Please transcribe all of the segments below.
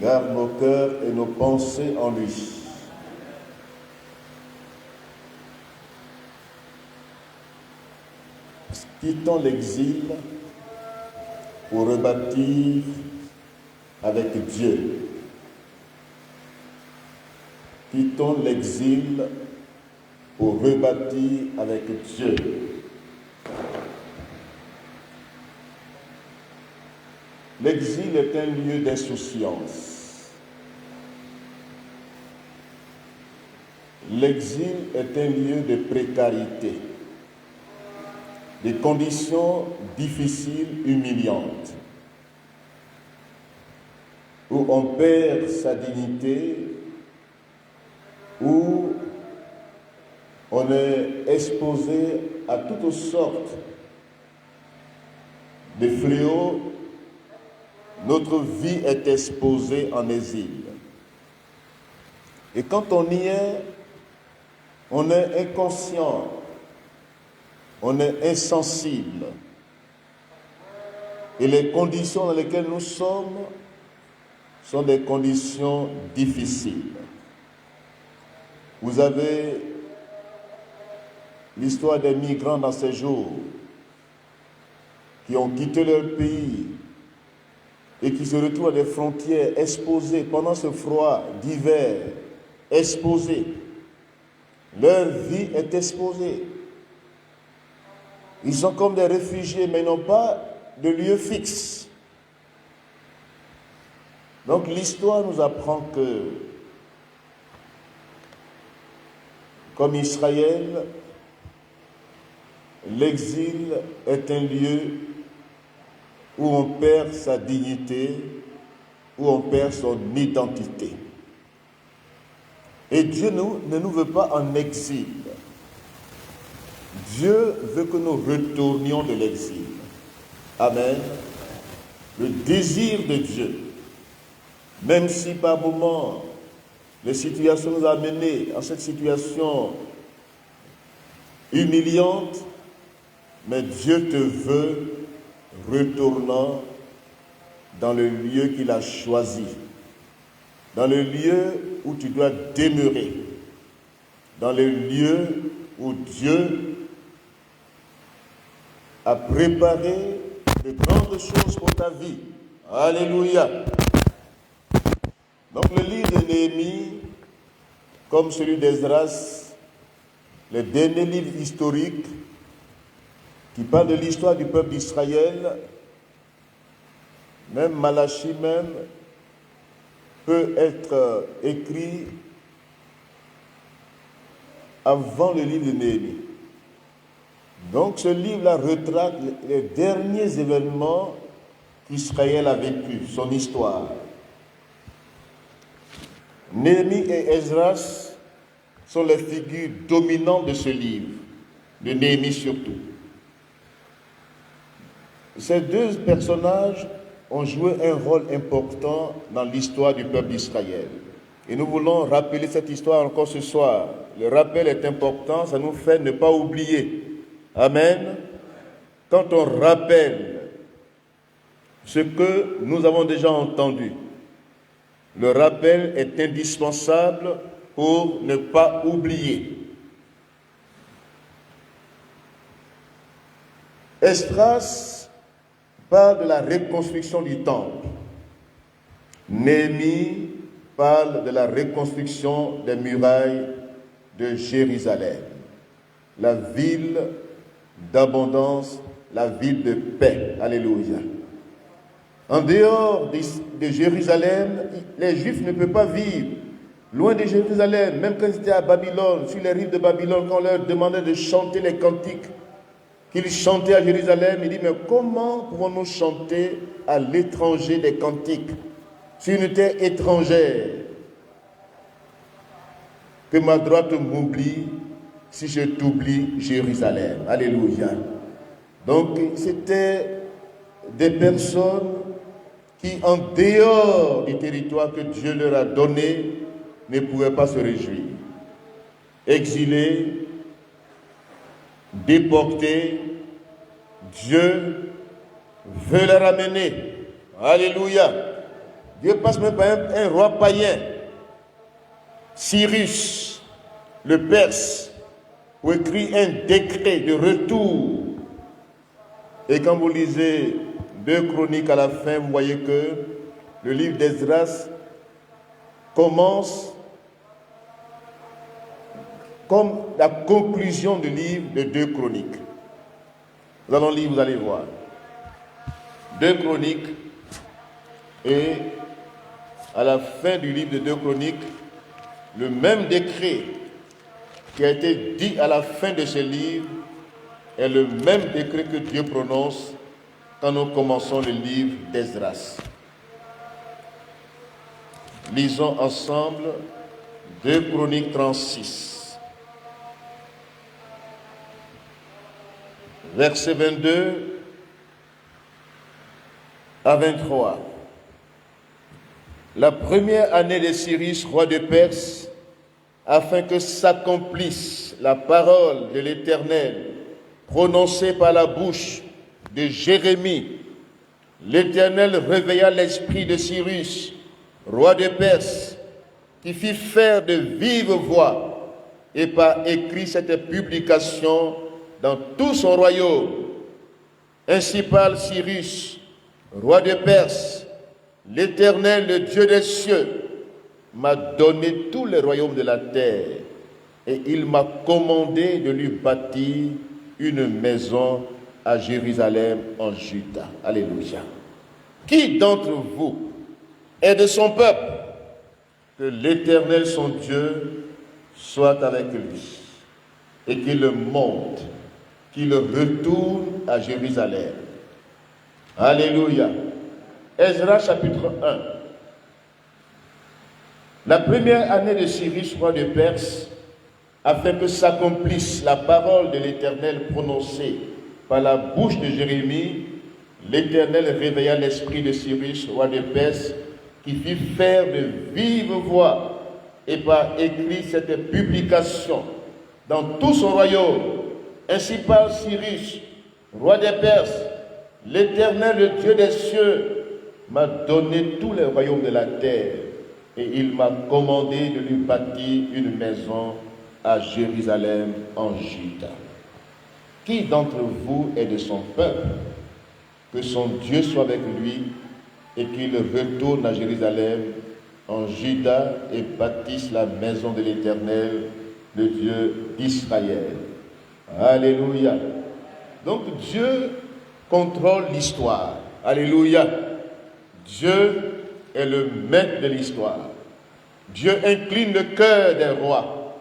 Garde nos cœurs et nos pensées en lui. Quittons l'exil pour rebâtir avec Dieu. Quittons l'exil pour rebâtir avec Dieu. L'exil est un lieu d'insouciance. L'exil est un lieu de précarité, de conditions difficiles, humiliantes, où on perd sa dignité, où on est exposé à toutes sortes de fléaux. Notre vie est exposée en exil. Et quand on y est, on est inconscient, on est insensible. Et les conditions dans lesquelles nous sommes sont des conditions difficiles. Vous avez l'histoire des migrants dans ces jours qui ont quitté leur pays et qui se retrouvent à des frontières exposées pendant ce froid d'hiver, exposés. Leur vie est exposée. Ils sont comme des réfugiés, mais n'ont pas de lieu fixe. Donc l'histoire nous apprend que, comme Israël, l'exil est un lieu où on perd sa dignité, où on perd son identité. Et Dieu ne nous veut pas en exil. Dieu veut que nous retournions de l'exil. Amen. Le désir de Dieu, même si par moments les situations nous ont menés à cette situation humiliante, mais Dieu te veut retournant dans le lieu qu'il a choisi, dans le lieu où tu dois demeurer, dans le lieu où Dieu a préparé de grandes choses pour ta vie. Alléluia. Donc le livre de Néhémie, comme celui d'Esdras, les derniers livres historiques qui parlent de l'histoire du peuple d'Israël, même Malachie même, peut être écrit avant le livre de Néhémie. Donc ce livre-là retrace les derniers événements qu'Israël a vécu, son histoire. Néhémie et Esdras sont les figures dominantes de ce livre, de Néhémie surtout. Ces deux personnages ont joué un rôle important dans l'histoire du peuple d'Israël. Et nous voulons rappeler cette histoire encore ce soir. Le rappel est important, ça nous fait ne pas oublier. Amen. Quand on rappelle ce que nous avons déjà entendu, le rappel est indispensable pour ne pas oublier. Esdras parle de la reconstruction du temple. Néhémie parle de la reconstruction des murailles de Jérusalem. La ville d'abondance, la ville de paix. Alléluia. En dehors de Jérusalem, les Juifs ne peuvent pas vivre. Loin de Jérusalem, même quand ils étaient à Babylone, sur les rives de Babylone, quand on leur demandait de chanter les cantiques qu'ils chantaient à Jérusalem, il dit, mais comment pouvons-nous chanter à l'étranger des cantiques, sur une terre étrangère? Que ma droite m'oublie si je t'oublie, Jérusalem. Alléluia. Donc, c'était des personnes qui, en dehors du territoire que Dieu leur a donné, ne pouvaient pas se réjouir. Exilés, déportés, Dieu veut les ramener. Alléluia. Dieu passe même par un roi païen, Cyrus, le Perse, pour écrire un décret de retour. Et quand vous lisez 2 Chroniques à la fin, vous voyez que le livre d'Esdras commence comme la conclusion du livre de 2 Chroniques. Nous allons lire, vous allez voir. 2 Chroniques, et à la fin du livre de 2 Chroniques, le même décret qui a été dit à la fin de ce livre est le même décret que Dieu prononce quand nous commençons le livre d'Esdras. Lisons ensemble 2 Chroniques 36, versets 22 à 23. La première année de Cyrus, roi de Perse, afin que s'accomplisse la parole de l'Éternel prononcée par la bouche de Jérémie, l'Éternel réveilla l'esprit de Cyrus, roi de Perse, qui fit faire de vive voix et par écrit cette publication dans tout son royaume. Ainsi parle Cyrus, roi de Perse, l'Éternel, le Dieu des cieux, m'a donné tous les royaumes de la terre et il m'a commandé de lui bâtir une maison à Jérusalem en Juda. Alléluia. Qui d'entre vous est de son peuple? Que l'Éternel, son Dieu, soit avec lui et qu'il le monte, qu'il retourne à Jérusalem. Alléluia. Ezra chapitre 1. La première année de Cyrus, roi de Perse, afin que s'accomplisse la parole de l'Éternel prononcée par la bouche de Jérémie, l'Éternel réveilla l'esprit de Cyrus, roi de Perse, qui fit faire de vive voix et par écrit cette publication dans tout son royaume. Ainsi parle Cyrus, roi des Perses, l'Éternel, le Dieu des cieux, m'a donné tous les royaumes de la terre et il m'a commandé de lui bâtir une maison à Jérusalem en Juda. Qui d'entre vous est de son peuple? Que son Dieu soit avec lui et qu'il retourne à Jérusalem en Juda et bâtisse la maison de l'Éternel, le Dieu d'Israël. Alléluia. Donc Dieu contrôle l'histoire. Alléluia. Dieu est le maître de l'histoire. Dieu incline le cœur des rois.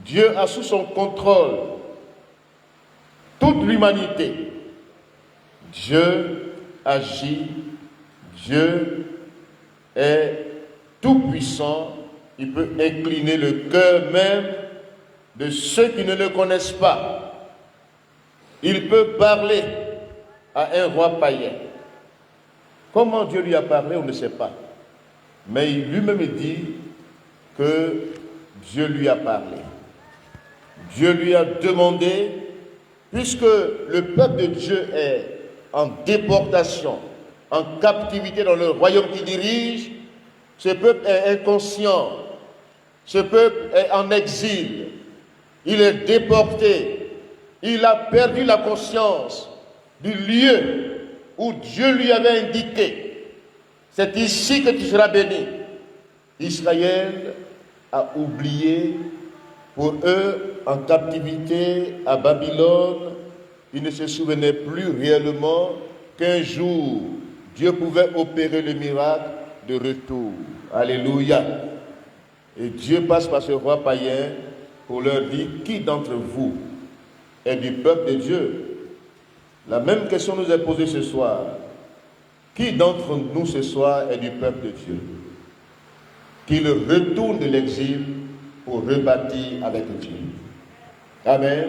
Dieu a sous son contrôle toute l'humanité. Dieu agit. Dieu est tout-puissant. Il peut incliner le cœur même de ceux qui ne le connaissent pas. Il peut parler à un roi païen. Comment Dieu lui a parlé, on ne sait pas. Mais il lui-même dit que Dieu lui a parlé. Dieu lui a demandé, puisque le peuple de Dieu est en déportation, en captivité dans le royaume qu'il dirige, ce peuple est inconscient, ce peuple est en exil, il est déporté, il a perdu la conscience du lieu où Dieu lui avait indiqué, c'est ici que tu seras béni. Israël a oublié, pour eux, en captivité à Babylone, ils ne se souvenaient plus réellement qu'un jour, Dieu pouvait opérer le miracle de retour. Alléluia. Et Dieu passe par ce roi païen pour leur dire, qui d'entre vous est du peuple de Dieu? La même question nous est posée ce soir. Qui d'entre nous ce soir est du peuple de Dieu? Qu'il retourne de l'exil pour rebâtir avec Dieu. Amen.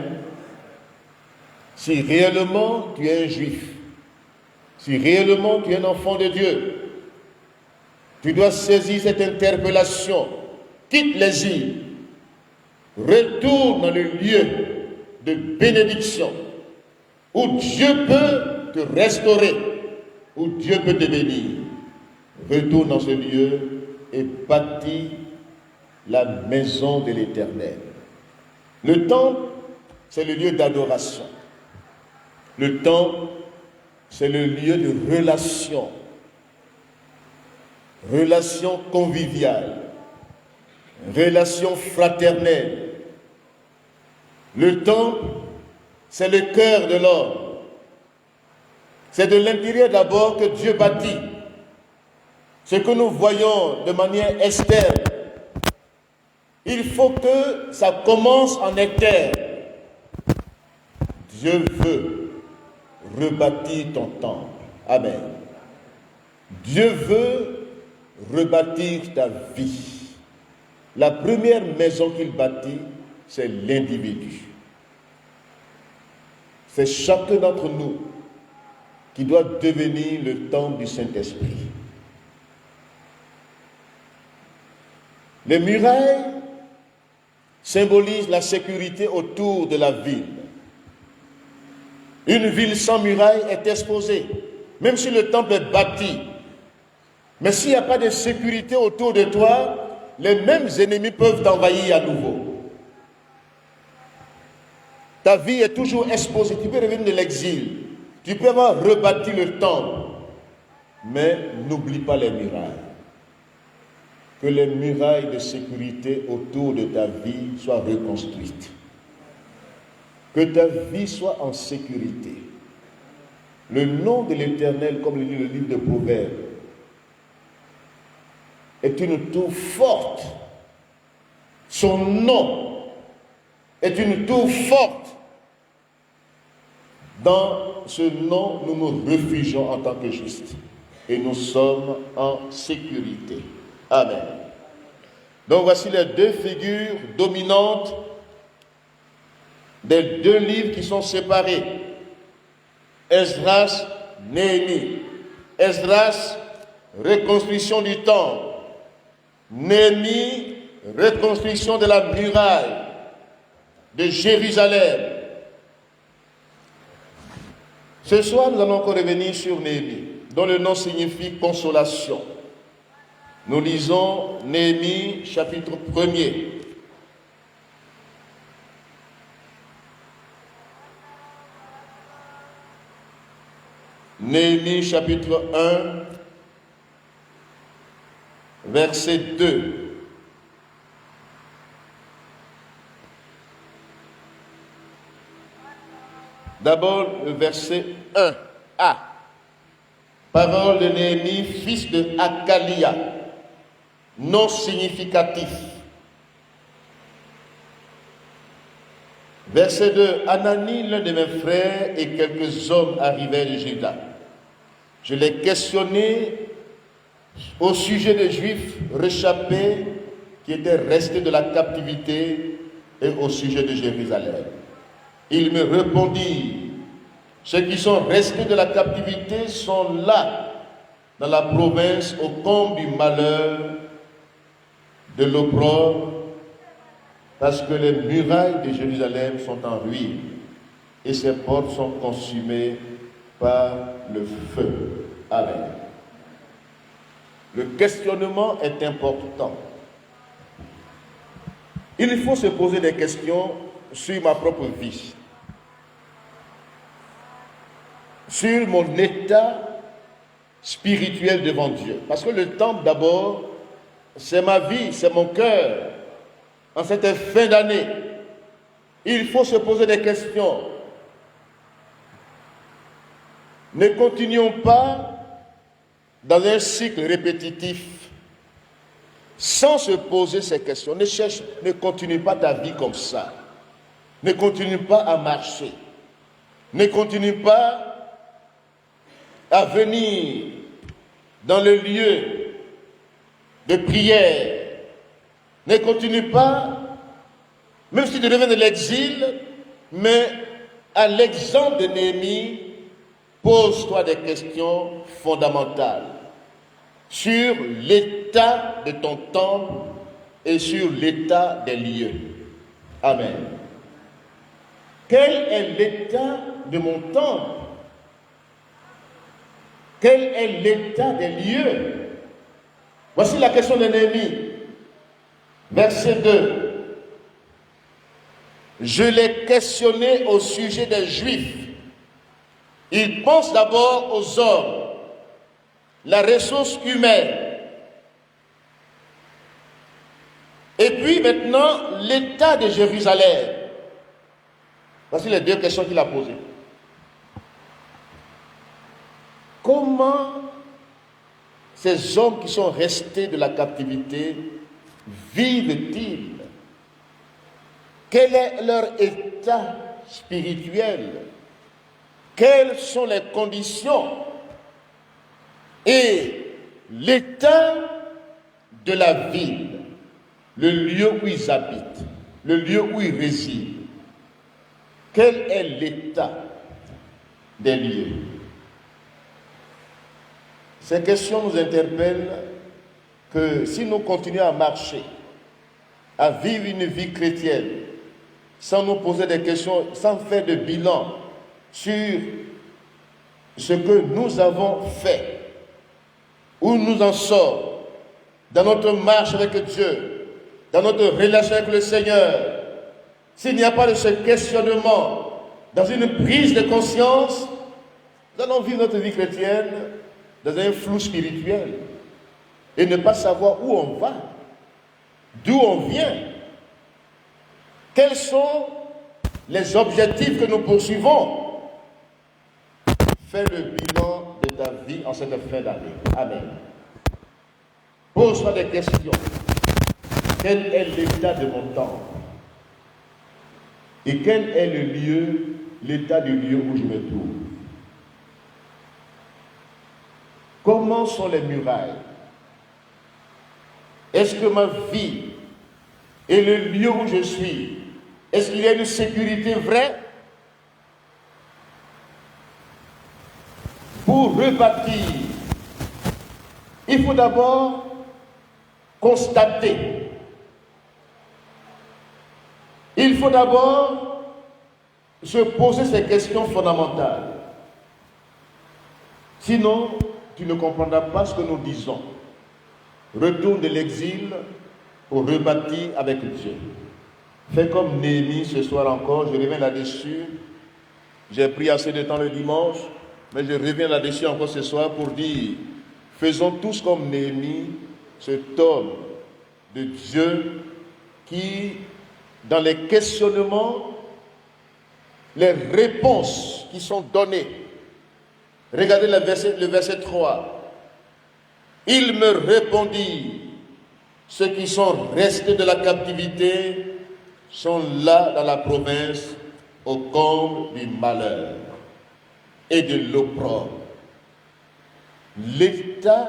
Si réellement tu es un juif, si réellement tu es un enfant de Dieu, tu dois saisir cette interpellation. Quitte l'exil. Retourne dans le lieu de bénédiction où Dieu peut te restaurer, où Dieu peut te bénir. retourne dans ce lieu et bâtit la maison de l'Éternel. Le temple, c'est le lieu d'adoration. Le temple, c'est le lieu de relation. Relation conviviale. Relation fraternelle. Le temple, c'est le cœur de l'homme. C'est de l'intérieur d'abord que Dieu bâtit. Ce que nous voyons de manière externe, il faut que ça commence en interne. Dieu veut rebâtir ton temple. Amen. Dieu veut rebâtir ta vie. La première maison qu'il bâtit, c'est l'individu. C'est chacun d'entre nous qui doit devenir le temple du Saint-Esprit. Les murailles symbolisent la sécurité autour de la ville. Une ville sans murailles est exposée, même si le temple est bâti. Mais s'il n'y a pas de sécurité autour de toi, les mêmes ennemis peuvent t'envahir à nouveau. Ta vie est toujours exposée. Tu peux revenir de l'exil. Tu peux avoir rebâti le temple. Mais n'oublie pas les murailles. Que les murailles de sécurité autour de ta vie soient reconstruites. Que ta vie soit en sécurité. Le nom de l'Éternel, comme le dit le livre de Proverbes, est une tour forte. Son nom est une tour forte. Dans ce nom, nous nous réfugions en tant que justes. Et nous sommes en sécurité. Amen. Donc voici les deux figures dominantes des deux livres qui sont séparés. Esdras, Néhémie. Esdras, reconstruction du temple. Néhémie, reconstruction de la muraille de Jérusalem. Ce soir, nous allons encore revenir sur Néhémie, dont le nom signifie consolation. Nous lisons Néhémie, chapitre 1er. Néhémie, chapitre 1, verset 2. D'abord, le verset 1a. Parole de Néhémie, fils de Hakalia, nom significatif. Verset 2. Anani, l'un de mes frères, et quelques hommes arrivèrent de Juda. Je l'ai questionné au sujet des Juifs réchappés qui étaient restés de la captivité et au sujet de Jérusalem. Il me répondit, ceux qui sont restés de la captivité sont là, dans la province, au comble du malheur, de l'opprobre, parce que les murailles de Jérusalem sont en ruine et ses portes sont consumées par le feu. Amen. Le questionnement est important. Il faut se poser des questions sur ma propre vie, sur mon état spirituel devant Dieu. Parce que le temple, d'abord, c'est ma vie, c'est mon cœur. En cette fin d'année, il faut se poser des questions. Ne continuons pas dans un cycle répétitif sans se poser ces questions. Ne continue pas ta vie comme ça. Ne continue pas à marcher. Ne continue pas à venir dans le lieu de prière. Ne continue pas, même si tu reviens de l'exil, mais à l'exemple de Néhémie, pose-toi des questions fondamentales sur l'état de ton temple et sur l'état des lieux. Amen. Quel est l'état de mon temple? Quel est l'état des lieux? Voici la question de Néhémie. Verset 2. Je l'ai questionné au sujet des Juifs. Ils pensent d'abord aux hommes, la ressource humaine. Et puis maintenant, l'état de Jérusalem. Voici les deux questions qu'il a posées. Comment ces hommes qui sont restés de la captivité vivent-ils? Quel est leur état spirituel? Quelles sont les conditions et l'état de la ville, le lieu où ils habitent, le lieu où ils résident? Quel est l'état des lieux? Ces questions nous interpellent que si nous continuons à marcher, à vivre une vie chrétienne, sans nous poser des questions, sans faire de bilan sur ce que nous avons fait, où nous en sommes, dans notre marche avec Dieu, dans notre relation avec le Seigneur, s'il n'y a pas de ce questionnement, dans une prise de conscience, nous allons vivre notre vie chrétienne dans un flou spirituel et ne pas savoir où on va, d'où on vient, quels sont les objectifs que nous poursuivons. Fais le bilan de ta vie en cette fin d'année. Amen. Pose-toi des questions. Quel est l'état de mon temps? Et quel est le lieu, l'état du lieu où je me trouve? Comment sont les murailles? Est-ce que ma vie et le lieu où je suis, est-ce qu'il y a une sécurité vraie? Pour rebâtir, il faut d'abord constater. Il faut d'abord se poser ces questions fondamentales. Sinon, tu ne comprendras pas ce que nous disons. Retourne de l'exil pour rebâtir avec Dieu. Fais comme Néhémie ce soir encore, je reviens là-dessus. J'ai pris assez de temps le dimanche, mais je reviens là-dessus encore ce soir pour dire, faisons tous comme Néhémie, cet homme de Dieu qui, dans les questionnements, les réponses qui sont données. Regardez le verset 3. Il me répondit, ceux qui sont restés de la captivité sont là dans la province au comble du malheur et de l'opprobre. L'état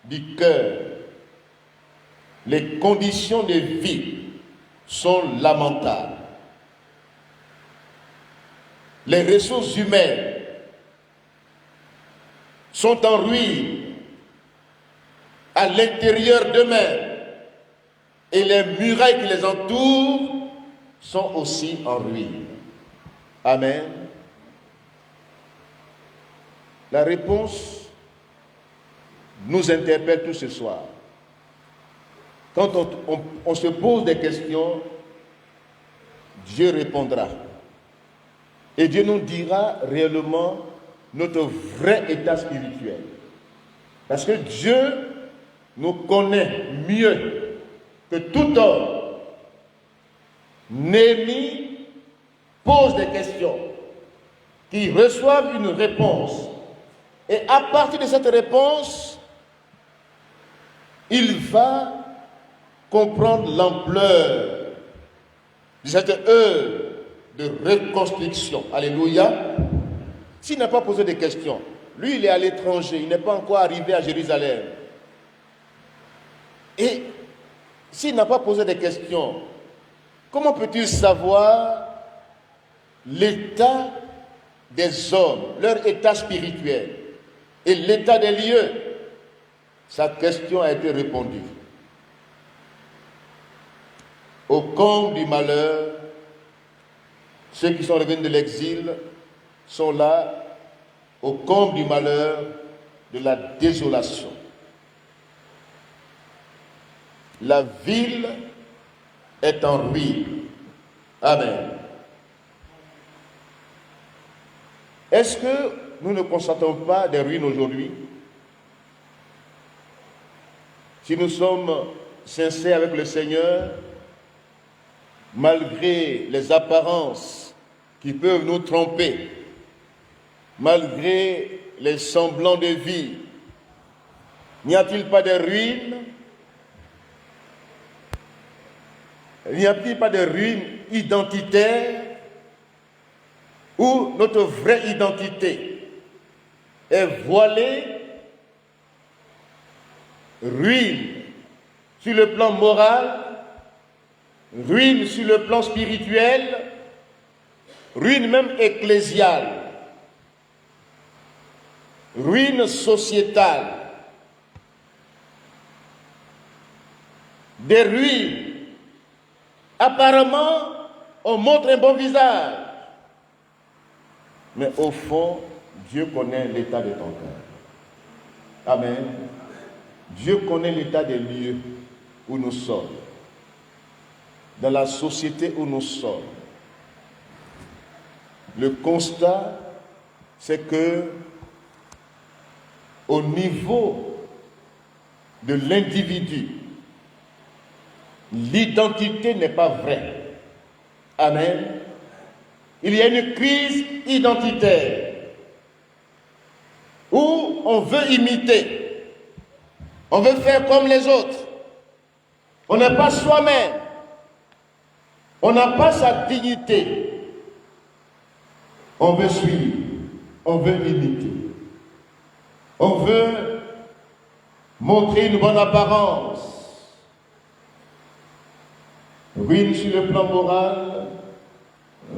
du cœur, les conditions de vie sont lamentables. Les ressources humaines sont en ruine à l'intérieur d'eux-mêmes et les murailles qui les entourent sont aussi en ruine. Amen. La réponse nous interpelle tout ce soir. Quand on se pose des questions, Dieu répondra. Et Dieu nous dira réellement notre vrai état spirituel. Parce que Dieu nous connaît mieux que tout homme. Néhémie pose des questions qui reçoivent une réponse. Et à partir de cette réponse, il va comprendre l'ampleur de cette œuvre de reconstruction. Alléluia. S'il n'a pas posé de questions, lui il est à l'étranger, il n'est pas encore arrivé à Jérusalem. Et s'il n'a pas posé de questions, comment peut-il savoir l'état des hommes, leur état spirituel et l'état des lieux? Sa question a été répondue. Au comble du malheur, ceux qui sont revenus de l'exil sont là, au comble du malheur, de la désolation. La ville est en ruine. Amen. Est-ce que nous ne constatons pas des ruines aujourd'hui? Si nous sommes sincères avec le Seigneur, malgré les apparences qui peuvent nous tromper, malgré les semblants de vie, n'y a-t-il pas de ruines? N'y a-t-il pas de ruines identitaires où notre vraie identité est voilée, ruine sur le plan moral, ruine sur le plan spirituel, ruine même ecclésiale, ruine sociétale, des ruines. Apparemment, on montre un bon visage, mais au fond, Dieu connaît l'état de ton cœur. Amen. Dieu connaît l'état des lieux où nous sommes, dans la société où nous sommes. Le constat, c'est que au niveau de l'individu, l'identité n'est pas vraie. Amen. Il y a une crise identitaire où on veut imiter, on veut faire comme les autres. On n'est pas soi-même, on n'a pas sa dignité. On veut suivre, on veut imiter, on veut montrer une bonne apparence. Ruine sur le plan moral,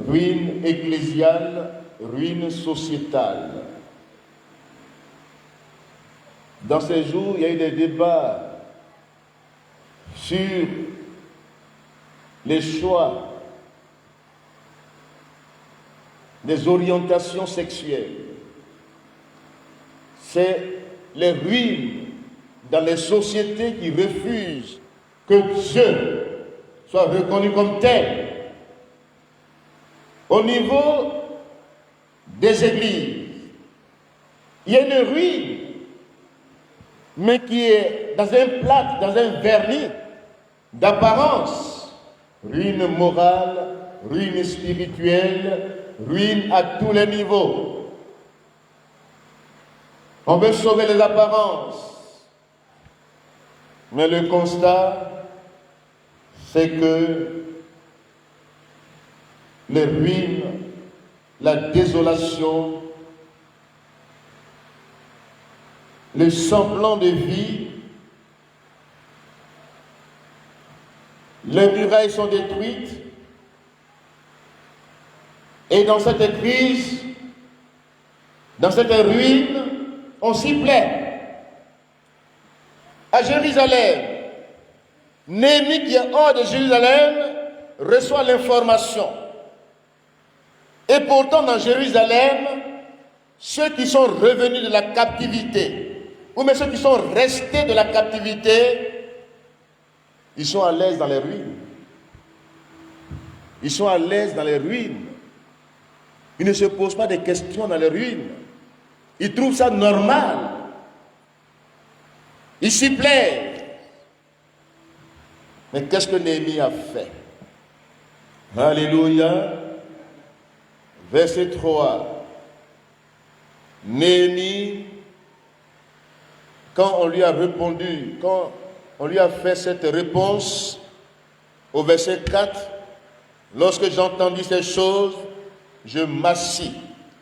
ruine ecclésiale, ruine sociétale. Dans ces jours, il y a eu des débats sur les choix des orientations sexuelles. C'est les ruines dans les sociétés qui refusent que Dieu soit reconnu comme tel. Au niveau des églises, il y a une ruine, mais qui est dans un plat, dans un vernis d'apparence. Ruine morale, ruine spirituelle, ruine à tous les niveaux. On veut sauver les apparences, mais le constat, c'est que les ruines, la désolation, le semblant de vie, les murailles sont détruites, et dans cette crise, dans cette ruine, on s'y plaît. À Jérusalem, Néhémie qui est hors de Jérusalem reçoit l'information. Et pourtant dans Jérusalem, ceux qui sont revenus de la captivité, ou même ceux qui sont restés de la captivité, ils sont à l'aise dans les ruines. Ils sont à l'aise dans les ruines. Ils ne se posent pas de questions dans les ruines. Ils trouvent ça normal. Ils s'y plaisent. Mais qu'est-ce que Néhémie a fait? Alléluia. Verset 3. Néhémie, quand on lui a répondu, quand on lui a fait cette réponse, au verset 4, lorsque j'entendis ces choses, je m'assis.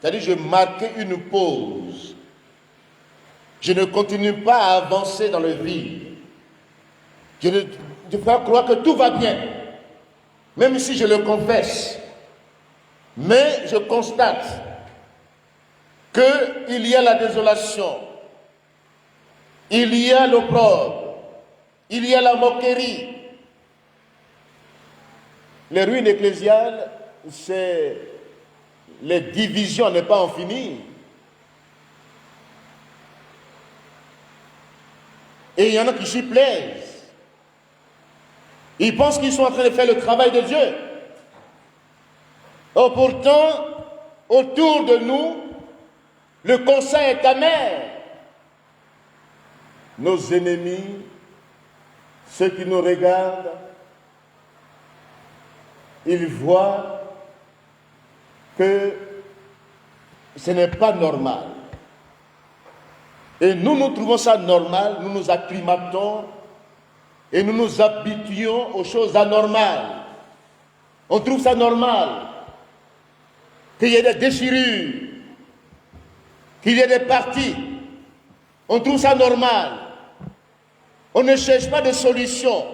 C'est-à-dire, je marquais une pause. Je ne continue pas à avancer dans le vide. Je fais croire que tout va bien, même si je le confesse. Mais je constate qu'il y a la désolation, il y a l'opprobre, il y a la moquerie. Les ruines ecclésiales, c'est les divisions à ne pas en finir. Et il y en a qui s'y plaisent. Ils pensent qu'ils sont en train de faire le travail de Dieu. Or pourtant, autour de nous, le constat est amer. Nos ennemis, ceux qui nous regardent, ils voient que ce n'est pas normal. Et nous trouvons ça normal, nous nous acclimatons et nous nous habituons aux choses anormales. On trouve ça normal qu'il y ait des déchirures, qu'il y ait des parties. On trouve ça normal. On ne cherche pas de solution.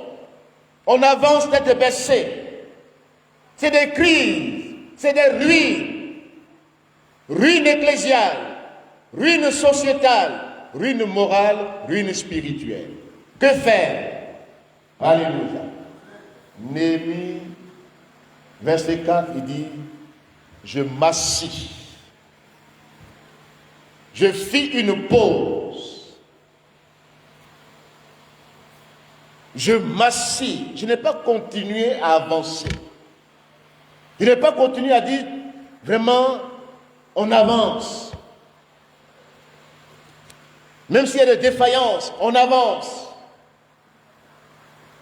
On avance tête baissée. C'est des crises, c'est des ruines. Ruine ecclésiale, ruine sociétale, ruine morale, ruine spirituelle. Que faire? Alléluia. Néhémie, verset 4, il dit, je m'assis. Je fis une pause. Je m'assis. Je n'ai pas continué à avancer. Je n'ai pas continué à dire, vraiment, on avance. Même s'il y a des défaillances, on avance.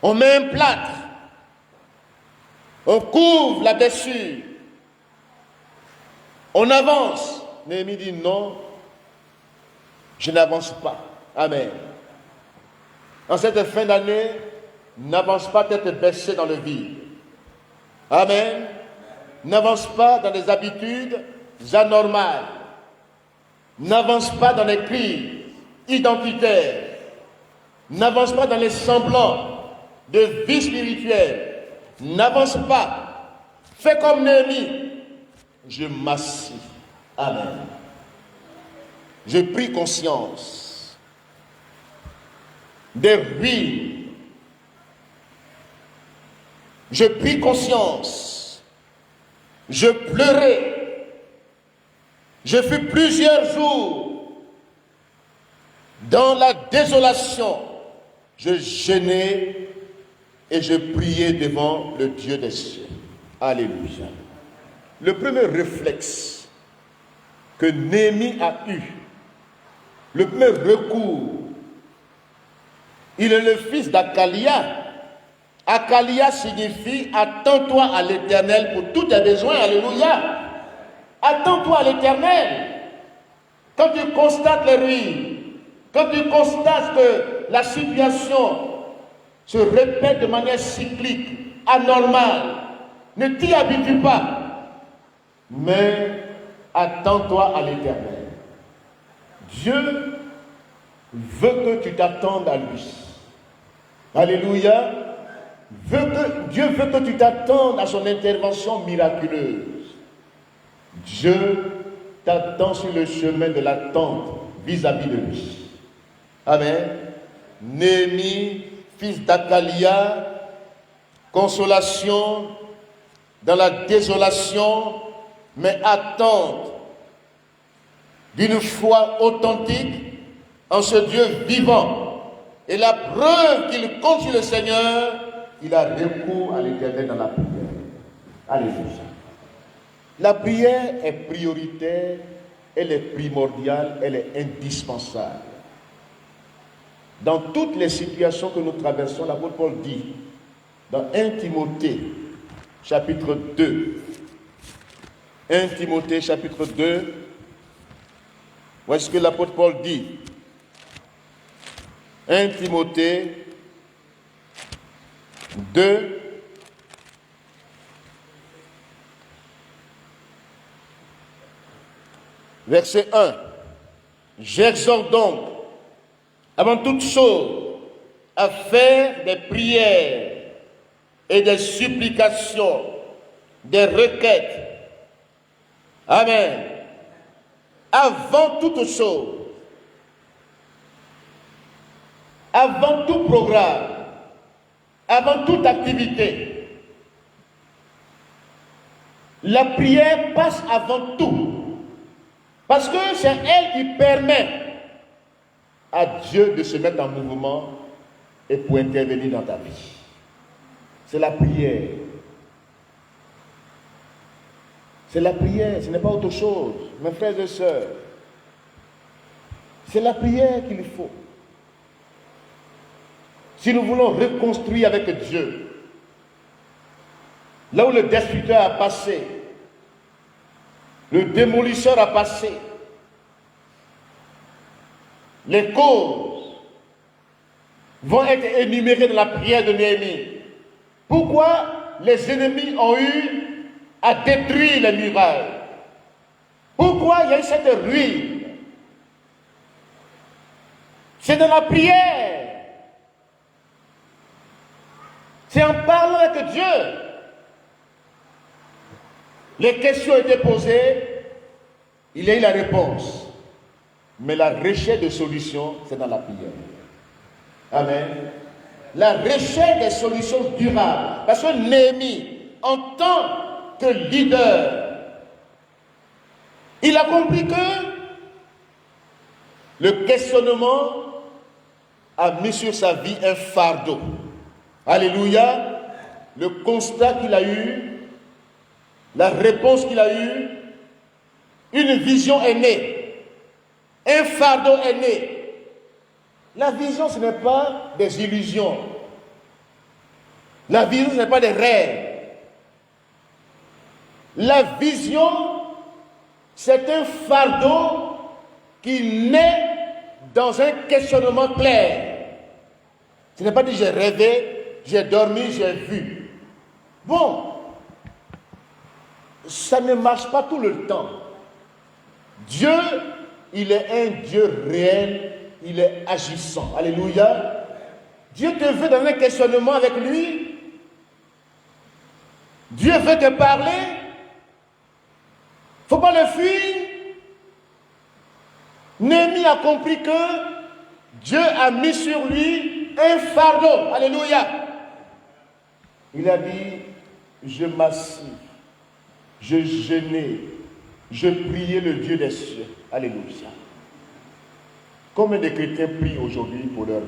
On met un plâtre. On couvre la blessure. On avance. Néhémie dit non, je n'avance pas. Amen. En cette fin d'année, n'avance pas tête baissée dans le vide. Amen. N'avance pas dans des habitudes anormales. N'avance pas dans les crises identitaires. N'avance pas dans les semblants de vie spirituelle. N'avance pas. Fais comme Néhémie. Je m'assis. Amen. J'ai pris conscience des ruines. J'ai pris conscience. Je pleurais. Je fus plusieurs jours dans la désolation. Je jeûnais et je priais devant le Dieu des cieux. Alléluia. Le premier réflexe que Néhémie a eu, le premier recours, il est le fils d'Akalia. Akalia signifie « Attends-toi à l'Éternel pour tous tes besoins ». Alléluia. Attends-toi à l'Éternel. Quand tu constates les ruines, quand tu constates que la situation se répète de manière cyclique, anormale, ne t'y habitue pas, mais attends-toi à l'Éternel. Dieu veut que tu t'attendes à lui. Alléluia. Dieu veut que tu t'attendes à son intervention miraculeuse. Dieu t'attend sur le chemin de l'attente vis-à-vis de lui. Amen. Néhémie, fils d'Akalia, consolation dans la désolation, mais attente d'une foi authentique en ce Dieu vivant. Et la preuve qu'il compte sur le Seigneur, il a recours à l'Éternel dans la prière. Alléluia. La prière est prioritaire, elle est primordiale, elle est indispensable. Dans toutes les situations que nous traversons, l'apôtre Paul dit, dans 1 Timothée, chapitre 2, 1 Timothée, chapitre 2, voici ce que l'apôtre Paul dit. 1 Timothée 2, verset 1. J'exhorte donc, avant toute chose, à faire des prières et des supplications, des requêtes. Amen. Avant toute chose, avant tout programme, avant toute activité, la prière passe avant tout. Parce que c'est elle qui permet à Dieu de se mettre en mouvement et pour intervenir dans ta vie. c'est la prière. C'est la prière, ce n'est pas autre chose. Mes frères et sœurs, c'est la prière qu'il faut. Si nous voulons reconstruire avec Dieu, là où le destructeur a passé, le démolisseur a passé, les causes vont être énumérées dans la prière de Néhémie. Pourquoi les ennemis ont eu à détruire les murailles? Pourquoi il y a eu cette ruine? C'est dans la prière. C'est en parlant avec Dieu. Les questions étaient posées, il y a eu la réponse. Mais la recherche de solutions, c'est dans la prière. Amen. La recherche des solutions durables. Parce que Néhémie, en tant que leader, il a compris que le questionnement a mis sur sa vie un fardeau. Alléluia. Le constat qu'il a eu, la réponse qu'il a eue, une vision est née. Un fardeau est né. La vision, ce n'est pas des illusions. La vision, ce n'est pas des rêves. La vision, c'est un fardeau qui naît dans un questionnement clair. Ce n'est pas dit j'ai rêvé, j'ai dormi, j'ai vu. Bon, ça ne marche pas tout le temps. Dieu, il est un Dieu réel, il est agissant. Alléluia. Dieu te veut dans un questionnement avec lui. Dieu veut te parler. Il ne faut pas le fuir. Néhémie a compris que Dieu a mis sur lui un fardeau. Alléluia. Il a dit, je m'assis, je jeûnais, je priais le Dieu des cieux. Alléluia. Combien de chrétiens prient aujourd'hui pour leur vie?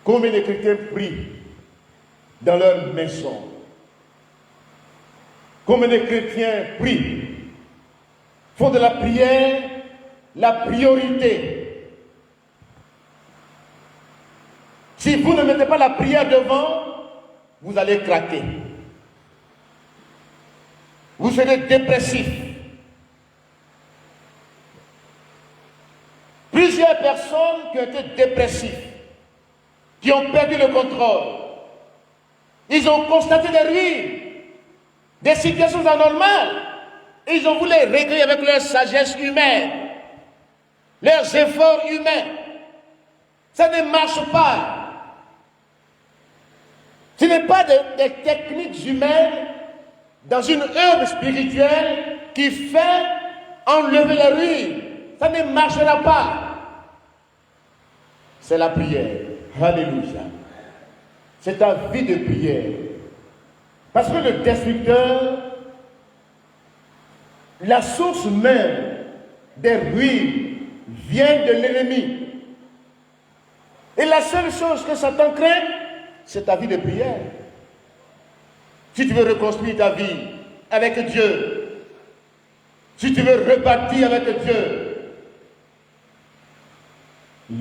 Combien de chrétiens prient dans leur maison? Combien de chrétiens prient, font de la prière la priorité? Si vous ne mettez pas la prière devant, vous allez craquer. Vous serez dépressif. Plusieurs personnes qui ont été dépressives, qui ont perdu le contrôle, ils ont constaté des ruines, des situations anormales. Ils ont voulu régler avec leur sagesse humaine, leurs efforts humains. Ça ne marche pas. Ce n'est pas des techniques humaines dans une œuvre spirituelle qui fait enlever les ruines. Ça ne marchera pas. C'est la prière. Alléluia. C'est ta vie de prière. Parce que le destructeur, la source même des ruines vient de l'ennemi. Et la seule chose que Satan craint, c'est ta vie de prière. Si tu veux reconstruire ta vie avec Dieu, si tu veux rebâtir avec Dieu,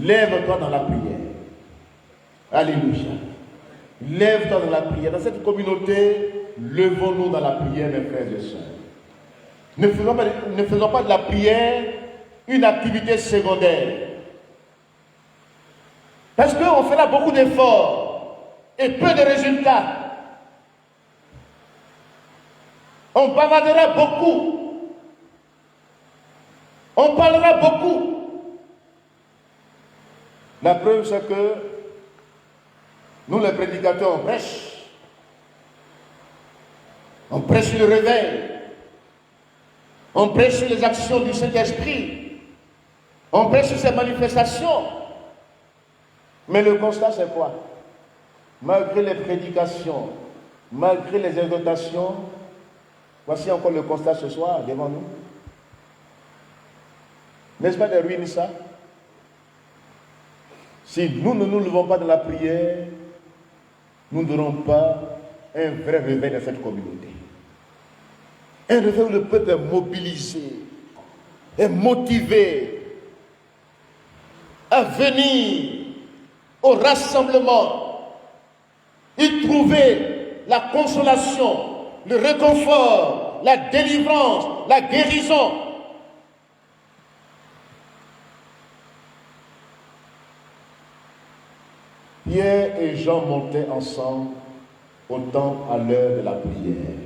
lève-toi dans la prière. Alléluia. Lève-toi dans la prière. Dans cette communauté, levons-nous dans la prière, mes frères et sœurs. Ne faisons pas de la prière une activité secondaire. Parce qu'on fera beaucoup d'efforts et peu de résultats. On bavardera beaucoup. On parlera beaucoup. La preuve, c'est que nous, les prédicateurs, on prêche. On prêche sur le réveil. On prêche sur les actions du Saint-Esprit. On prêche sur ses manifestations. Mais le constat, c'est quoi? Malgré les prédications, malgré les exhortations, voici encore le constat ce soir devant nous. N'est-ce pas des ruines, ça? Si nous ne nous levons pas de la prière, nous n'aurons pas un vrai réveil dans cette communauté. Un réveil où le peuple est mobilisé, est motivé à venir au rassemblement, y trouver la consolation, le réconfort, la délivrance, la guérison. Pierre et Jean montaient ensemble au temple à l'heure de la prière.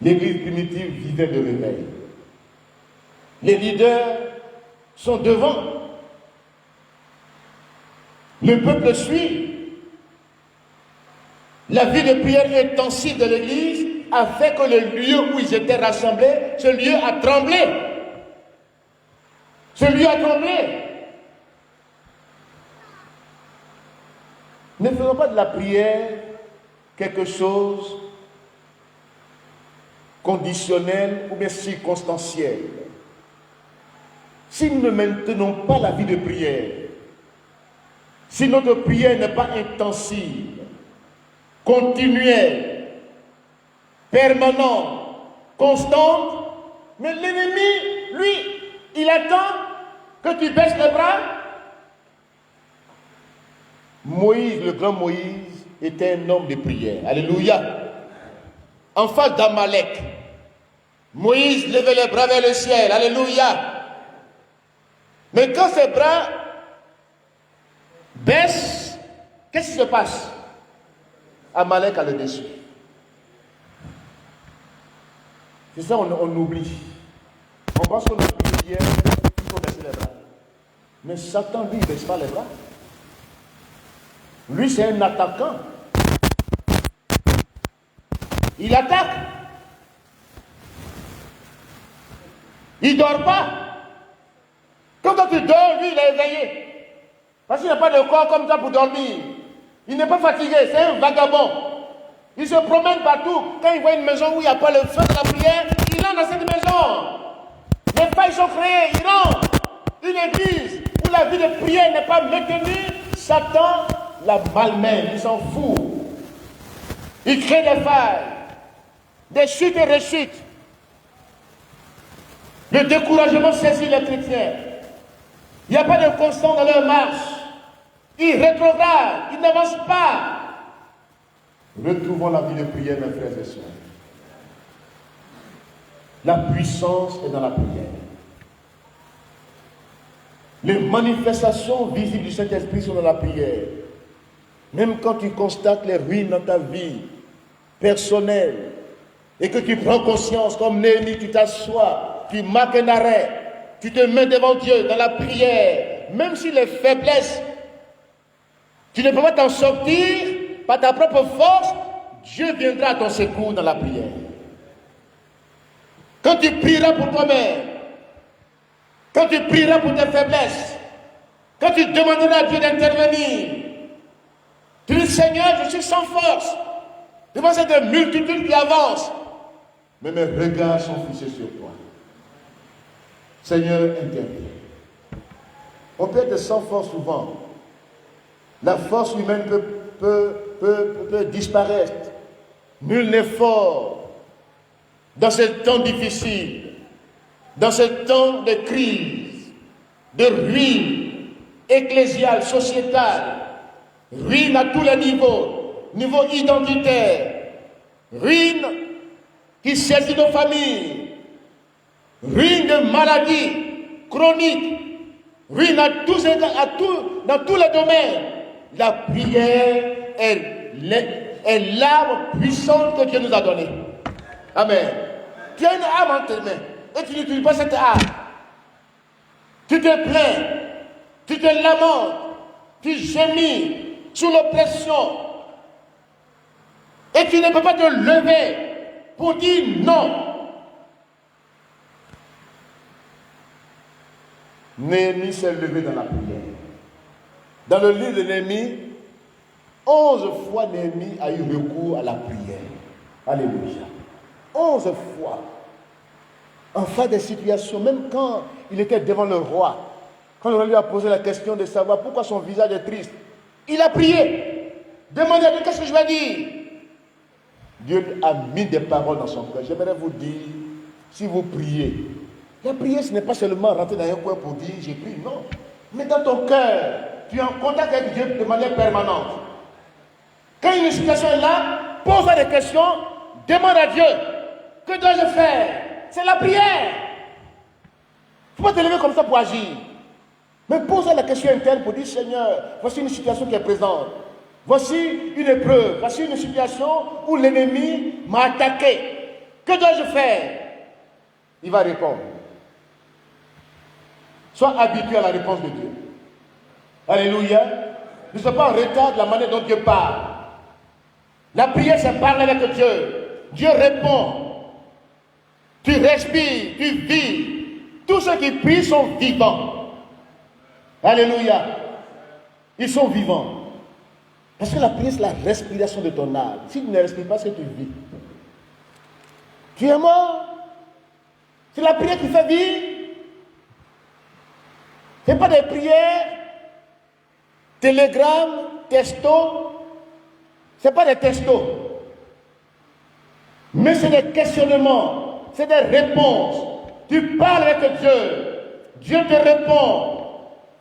L'église primitive vivait de réveil. Les leaders sont devant. Le peuple suit. La vie de prière intensive de l'église a fait que le lieu où ils étaient rassemblés, ce lieu a tremblé. Ce lieu a tremblé. Ne faisons pas de la prière quelque chose conditionnel ou bien circonstanciel. Si nous ne maintenons pas la vie de prière, si notre prière n'est pas intensive, continuelle, permanente, constante, mais l'ennemi, lui, il attend que tu baisses les bras. Moïse, le grand Moïse, était un homme de prière. Alléluia. En face d'Amalek, Moïse levait les bras vers le ciel. Alléluia. Mais quand ses bras baissent, qu'est-ce qui se passe? Amalek a le dessus. C'est ça, on oublie. On pense qu'on a prié, il faut baisser les bras. Mais Satan, lui, il ne baisse pas les bras. Lui, c'est un attaquant. Il attaque. Il ne dort pas. Quand tu dors, lui, il est éveillé. Parce qu'il n'a pas de corps comme ça pour dormir. Il n'est pas fatigué, c'est un vagabond. Il se promène partout. Quand il voit une maison où il n'y a pas le feu de la prière, il entre dans cette maison. Les failles sont créées, il rentre. Une église où la vie de prière n'est pas maintenue, Satan la malmène, il s'en fout. Il crée des failles, des chutes et rechutes. Le découragement saisit les chrétiens. Il n'y a pas de constant dans leur marche. Ils rétrogradent, ils n'avancent pas. Retrouvons la vie de prière, mes frères et sœurs. La puissance est dans la prière. Les manifestations visibles du Saint-Esprit sont dans la prière. Même quand tu constates les ruines dans ta vie personnelle et que tu prends conscience, comme Néhémie, tu t'assois, tu marques un arrêt, tu te mets devant Dieu dans la prière, même si les faiblesses, tu ne peux pas t'en sortir par ta propre force, Dieu viendra à ton secours dans la prière. Quand tu prieras pour toi-même, quand tu prieras pour tes faiblesses, quand tu demanderas à Dieu d'intervenir, tu dis, Seigneur, je suis sans force. Devant cette multitude qui avance. Mais mes regards sont fixés sur toi. Seigneur, interviens. On peut être sans force souvent. La force humaine peut disparaître. Nul n'est fort dans ce temps difficile, dans ce temps de crise, de ruine ecclésiale, sociétale. Ruine à tous les niveaux, niveau identitaire, ruine qui saisit nos familles, ruine de maladies chroniques, ruine dans tous les domaines. La prière est l'arme puissante que Dieu nous a donnée. Amen. Tu as une arme entre tes mains et tu n'utilises pas cette arme. Tu te plains, tu te lamentes, tu gémis sous l'oppression. Et tu ne peux pas te lever pour dire non. Néhémie s'est levé dans la prière. Dans le livre de Néhémie, 11 fois Néhémie a eu recours à la prière. Alléluia. 11 fois. En face des situations, même quand il était devant le roi, quand le roi lui a posé la question de savoir pourquoi son visage est triste, il a prié. Demandez à Dieu, qu'est-ce que je vais dire? Dieu a mis des paroles dans son cœur. J'aimerais vous dire, si vous priez, la prière, ce n'est pas seulement rentrer dans un coin pour dire, j'ai prié, non. Mais dans ton cœur, tu es en contact avec Dieu de manière permanente. Quand une situation est là, pose-toi des questions, demande à Dieu, que dois-je faire? C'est la prière. Il ne faut pas te lever comme ça pour agir. Mais pose-toi la question interne pour dire, Seigneur, voici une situation qui est présente. Voici une épreuve, voici une situation où l'ennemi m'a attaqué. Que dois-je faire? Il va répondre. Sois habitué à la réponse de Dieu. Alléluia. Ne sois pas en retard de la manière dont Dieu parle. La prière, c'est parler avec Dieu. Dieu répond. Tu respires, tu vis. Tous ceux qui prient sont vivants. Alléluia. Ils sont vivants. Parce que la prière, c'est la respiration de ton âme. Si tu ne respires pas, c'est que tu vis. Tu es mort. C'est la prière qui fait vivre. Ce n'est pas des prières, télégrammes, textos. Ce n'est pas des textos. Mais c'est des questionnements. C'est des réponses. Tu parles avec Dieu. Dieu te répond.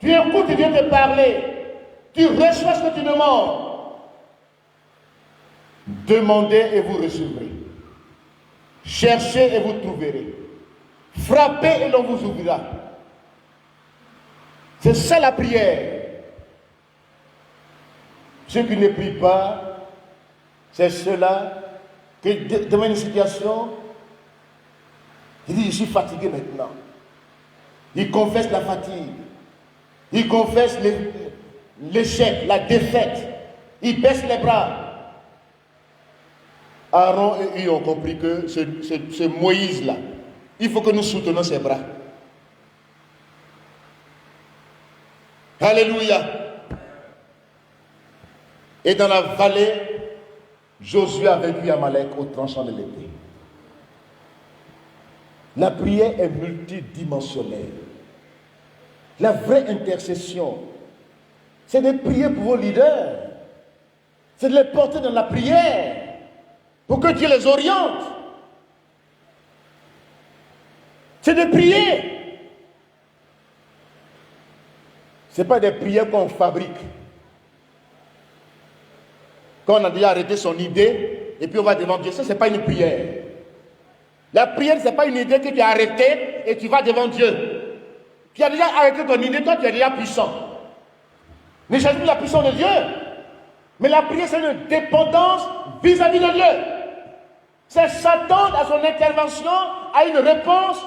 Tu écoutes Dieu te parler. Tu reçois ce que tu demandes. Demandez et vous recevrez. Cherchez et vous trouverez. Frappez et l'on vous ouvrira. C'est ça la prière. Ceux qui ne prient pas, c'est ceux-là qui, devant une situation, ils disent, je suis fatigué maintenant. Ils confessent la fatigue. Ils confessent l'échec, la défaite. Ils baissent les bras. Aaron et eux ont compris que ce Moïse-là, il faut que nous soutenions ses bras. Alléluia. Et dans la vallée, Josué a vaincu Amalek au tranchant de l'épée. La prière est multidimensionnelle. La vraie intercession, c'est de prier pour vos leaders. C'est de les porter dans la prière pour que Dieu les oriente. C'est de prier. Ce n'est pas des prières qu'on fabrique. Quand on a déjà arrêté son idée, et puis on va devant Dieu, ça, ce n'est pas une prière. La prière, ce n'est pas une idée que tu as arrêtée et tu vas devant Dieu. Tu as déjà arrêté ton idée, toi, tu es déjà puissant. Ne cherche plus la puissance de Dieu. Mais la prière, c'est une dépendance vis-à-vis de Dieu. C'est s'attendre à son intervention, à une réponse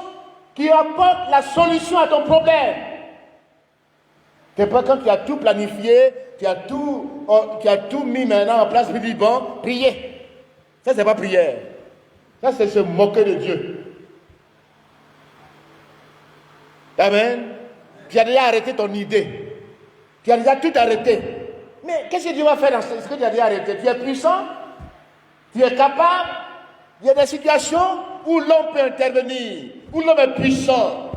qui apporte la solution à ton problème. C'est pas quand tu as tout planifié, tu as tout mis maintenant en place, tu dis bon, priez. Ça, c'est pas prière. Ça, c'est se moquer de Dieu. Amen. Tu as déjà arrêté ton idée. Tu as déjà tout arrêté. Mais qu'est-ce que Dieu va faire dans ce que tu as déjà arrêté? Tu es puissant? Tu es capable? Il y a des situations où l'homme peut intervenir, où l'homme est puissant,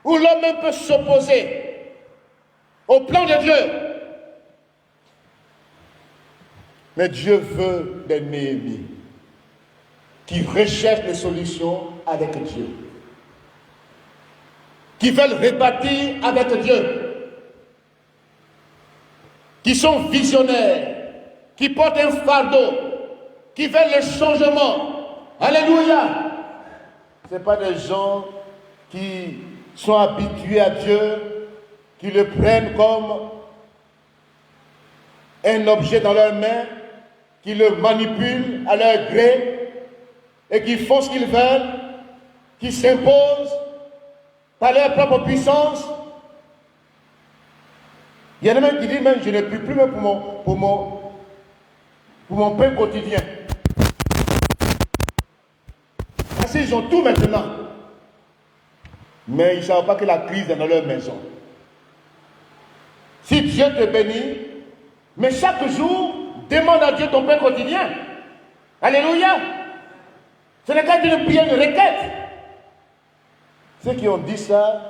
où l'homme même peut s'opposer au plan de Dieu. Mais Dieu veut des Néhémies qui recherchent des solutions avec Dieu, qui veulent rebâtir avec Dieu, qui sont visionnaires, qui portent un fardeau, qui veulent le changement. Alléluia. Ce n'est pas des gens qui sont habitués à Dieu, qui le prennent comme un objet dans leurs mains, qui le manipulent à leur gré et qui font ce qu'ils veulent, qui s'imposent par leur propre puissance. Il y en a même qui disent même je ne prie plus même pour mon pain quotidien. Parce qu'ils ont tout maintenant. Mais ils ne savent pas que la crise est dans leur maison. Si Dieu te bénit, mais chaque jour, demande à Dieu ton pain quotidien. Alléluia. Ce n'est pas une prière de requête. Ceux qui ont dit ça,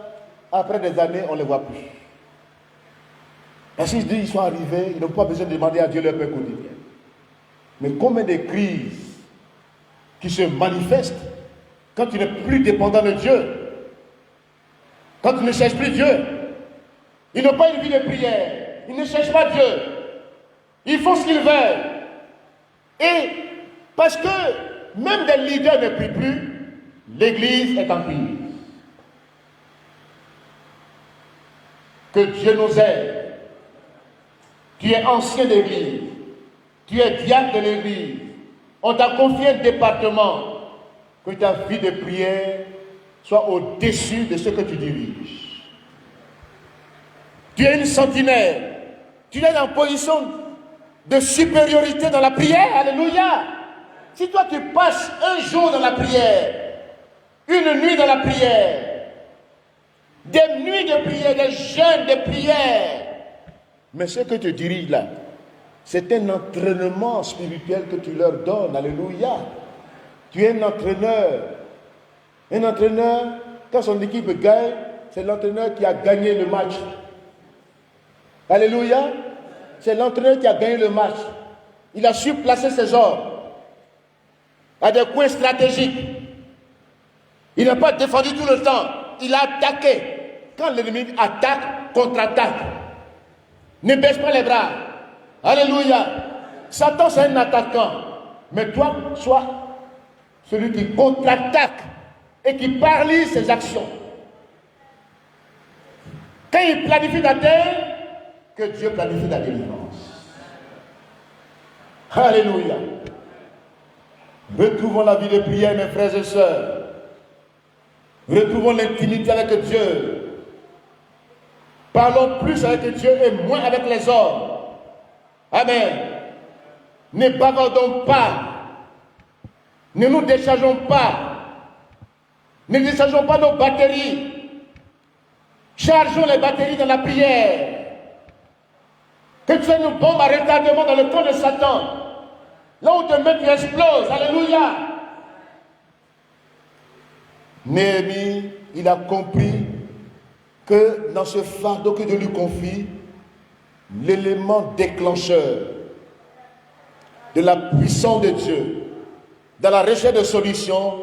après des années, on ne les voit plus. Parce qu'ils sont arrivés, ils n'ont pas besoin de demander à Dieu leur paix quotidienne. Mais combien de crises qui se manifestent quand tu n'es plus dépendant de Dieu, quand tu ne cherches plus Dieu. Ils n'ont pas une vie de prière, ils ne cherchent pas Dieu, ils font ce qu'ils veulent. Et parce que même des leaders ne prient plus, l'église est en crise. Que Dieu nous aide. Tu es ancien d'église, tu es diacre de l'église, on t'a confié un département, que ta vie de prière soit au-dessus de ce que tu diriges. Tu es une sentinelle, tu es en position de supériorité dans la prière, alléluia. Si toi tu passes un jour dans la prière, une nuit dans la prière, des nuits de prière, des jeûnes de prière, mais ce que tu diriges là, c'est un entraînement spirituel que tu leur donnes, alléluia. Tu es un entraîneur. Un entraîneur, quand son équipe gagne, c'est l'entraîneur qui a gagné le match. Alléluia. C'est l'entraîneur qui a gagné le match. Il a su placer ses hommes à des coins stratégiques. Il n'a pas défendu tout le temps. Il a attaqué. Quand l'ennemi attaque, contre-attaque. Ne baisse pas les bras. Alléluia. Satan, c'est un attaquant. Mais toi, sois celui qui contre-attaque et qui paralyse ses actions. Quand il planifie ta terre, que Dieu planifie la délivrance. Alléluia. Retrouvons la vie de prière, mes frères et sœurs. Retrouvons l'intimité avec Dieu. Parlons plus avec Dieu et moins avec les hommes. Amen. Ne bavardons pas. Ne nous déchargeons pas. Ne déchargeons pas nos batteries. Chargeons les batteries dans la prière. Que tu aies une bombe à retardement dans le camp de Satan. Là où te mets, tu exploses. Alléluia. Néhémie, il a compris que dans ce fardeau que Dieu lui confie, l'élément déclencheur de la puissance de Dieu dans la recherche de solutions,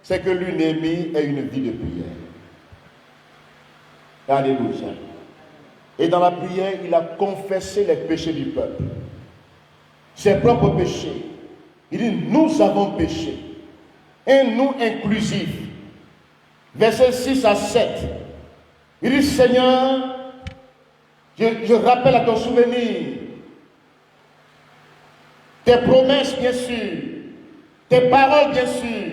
c'est que lui, Néhémie, ait une vie de prière. Alléluia. Et dans la prière, il a confessé les péchés du peuple. Ses propres péchés. Il dit, nous avons péché. Un nous inclusif. Versets 6 à 7. Il dit, Seigneur, je rappelle à ton souvenir tes promesses, bien sûr, tes paroles, bien sûr.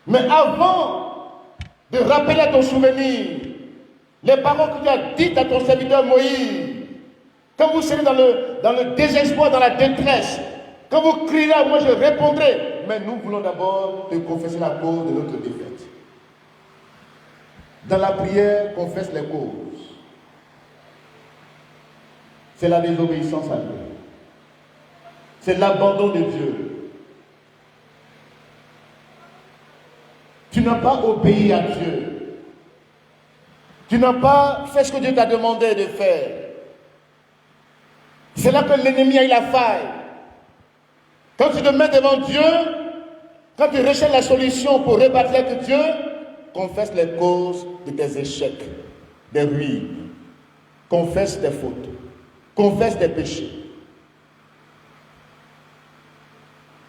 Mais avant de rappeler à ton souvenir les paroles que tu as dites à ton serviteur Moïse, quand vous serez dans le désespoir, dans la détresse, quand vous crierez, moi je répondrai. Mais nous voulons d'abord te confesser la cause de notre défaite. Dans la prière, confesse les causes. C'est la désobéissance à Dieu. C'est l'abandon de Dieu. Tu n'as pas obéi à Dieu. Tu n'as pas fait ce que Dieu t'a demandé de faire. C'est là que l'ennemi a eu la faille. Quand tu te mets devant Dieu, quand tu recherches la solution pour rebattre avec Dieu, confesse les causes de tes échecs, des ruines. Confesse tes fautes. Confesse tes péchés.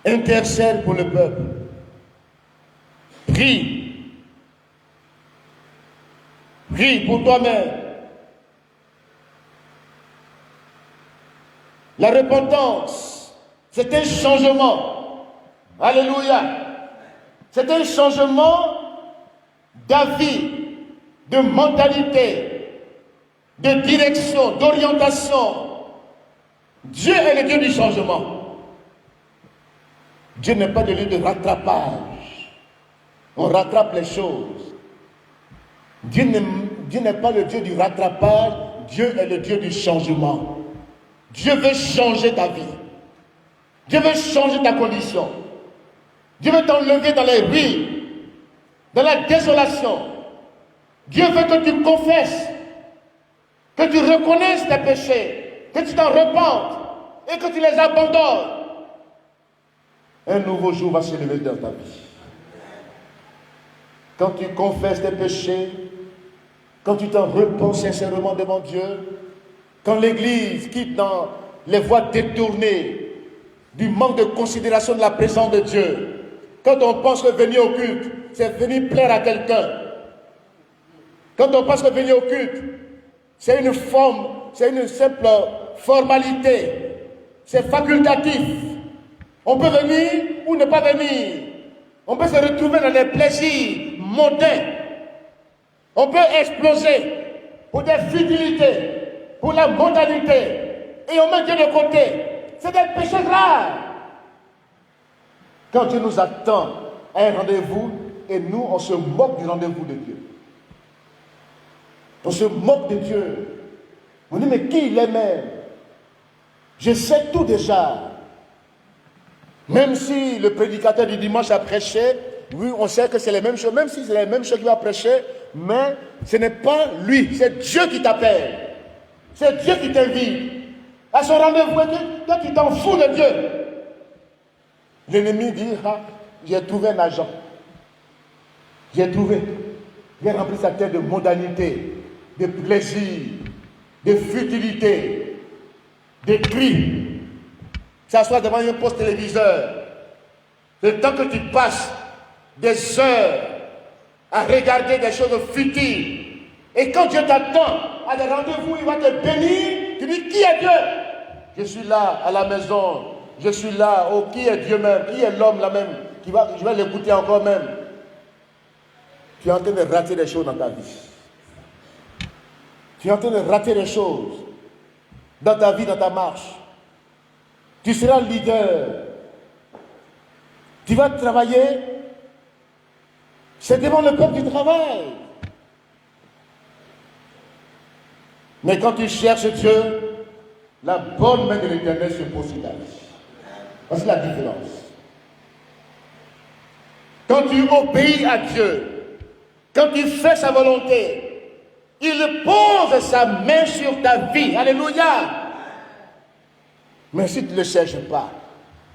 Intercède pour le peuple. Prie. Prie pour toi-même. La repentance, c'est un changement. Alléluia. C'est un changement d'avis, de mentalité, de direction, d'orientation. Dieu est le Dieu du changement. Dieu n'est pas de lieu de rattrapage. On rattrape les choses. Dieu n'est pas le Dieu du rattrapage. Dieu est le Dieu du changement. Dieu veut changer ta vie. Dieu veut changer ta condition. Dieu veut t'enlever dans les ruines, dans la désolation. Dieu veut que tu confesses que tu reconnaisses tes péchés, que tu t'en repentes et que tu les abandonnes, un nouveau jour va se lever dans ta vie. Quand tu confesses tes péchés, quand tu t'en repens sincèrement devant Dieu, quand l'Église quitte dans les voies détournées du manque de considération de la présence de Dieu, quand on pense que venir au culte, c'est venir plaire à quelqu'un, quand on pense que venir au culte, c'est une forme, c'est une simple formalité, c'est facultatif. On peut venir ou ne pas venir. On peut se retrouver dans des plaisirs mondains. On peut exploser pour des futilités, pour la mondanité. Et on met Dieu de côté. C'est des péchés graves. Quand Dieu nous attend à un rendez-vous, et nous, on se moque du rendez-vous de Dieu. On se moque de Dieu. On dit, mais qui il est même? Je sais tout déjà. Même si le prédicateur du dimanche a prêché, oui, on sait que c'est les mêmes choses, même si c'est les mêmes choses qu'il va prêcher, mais ce n'est pas lui, c'est Dieu qui t'appelle. C'est Dieu qui t'invite à son rendez-vous. Toi, tu t'en fous de Dieu. L'ennemi dit, ah, j'ai trouvé un agent. J'ai trouvé. Il a rempli sa tête de mondanité, de plaisir, de futilité, de cris. S'asseoir devant un poste téléviseur. Le temps que tu passes des heures à regarder des choses futiles. Et quand Dieu t'attend à des rendez-vous, il va te bénir. Tu dis, qui est Dieu? Je suis là, à la maison. Je suis là. Oh, qui est Dieu même? Qui est l'homme là même? Je vais l'écouter encore même. Tu es en train de rater des choses dans ta vie. Tu es en train de rater des choses dans ta vie, dans ta marche. Tu seras leader. Tu vas travailler. C'est devant le peuple du travail. Mais quand tu cherches Dieu, la bonne main de l'Éternel se pose sur ta vie. Voici la différence. Quand tu obéis à Dieu, quand tu fais sa volonté, il pose sa main sur ta vie. Alléluia. Mais si tu ne le cherches pas,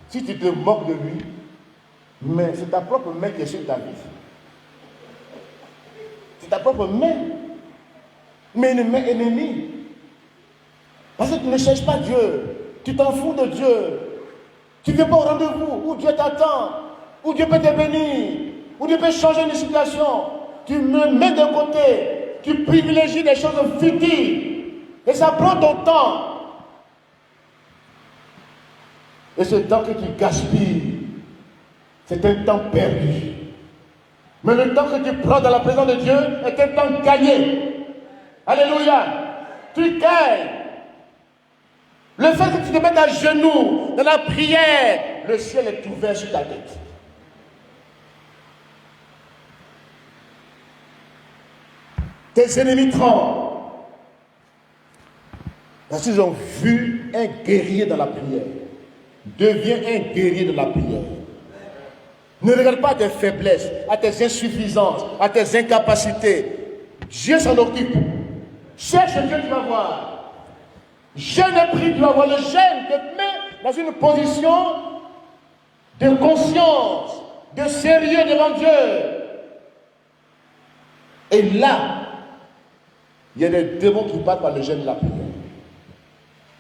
si tu te moques de lui, mais c'est ta propre main qui est sur ta vie. C'est ta propre main. Mais une main ennemie. Parce que tu ne cherches pas Dieu. Tu t'en fous de Dieu. Tu ne viens pas au rendez-vous où Dieu t'attend, où Dieu peut te bénir, où Dieu peut changer une situation. Tu me mets de côté. Tu privilégies des choses futiles. Et ça prend ton temps. Et ce temps que tu gaspilles, c'est un temps perdu. Mais le temps que tu prends dans la présence de Dieu est un temps gagné. Alléluia. Tu gagnes. Le fait que tu te mettes à genoux dans la prière, le ciel est ouvert sur ta tête. Tes ennemis tremblent. Parce qu'ils ont vu un guerrier dans la prière. Deviens un guerrier de la prière. Ne regarde pas à tes faiblesses, à tes insuffisances, à tes incapacités. Dieu s'en occupe. Cherche Dieu, tu vas voir. Jeûne et prie, tu vas voir. Le jeûne te met dans une position de conscience, de sérieux devant Dieu. Et là, il y a des démons qui partent par le jeûne de la prière.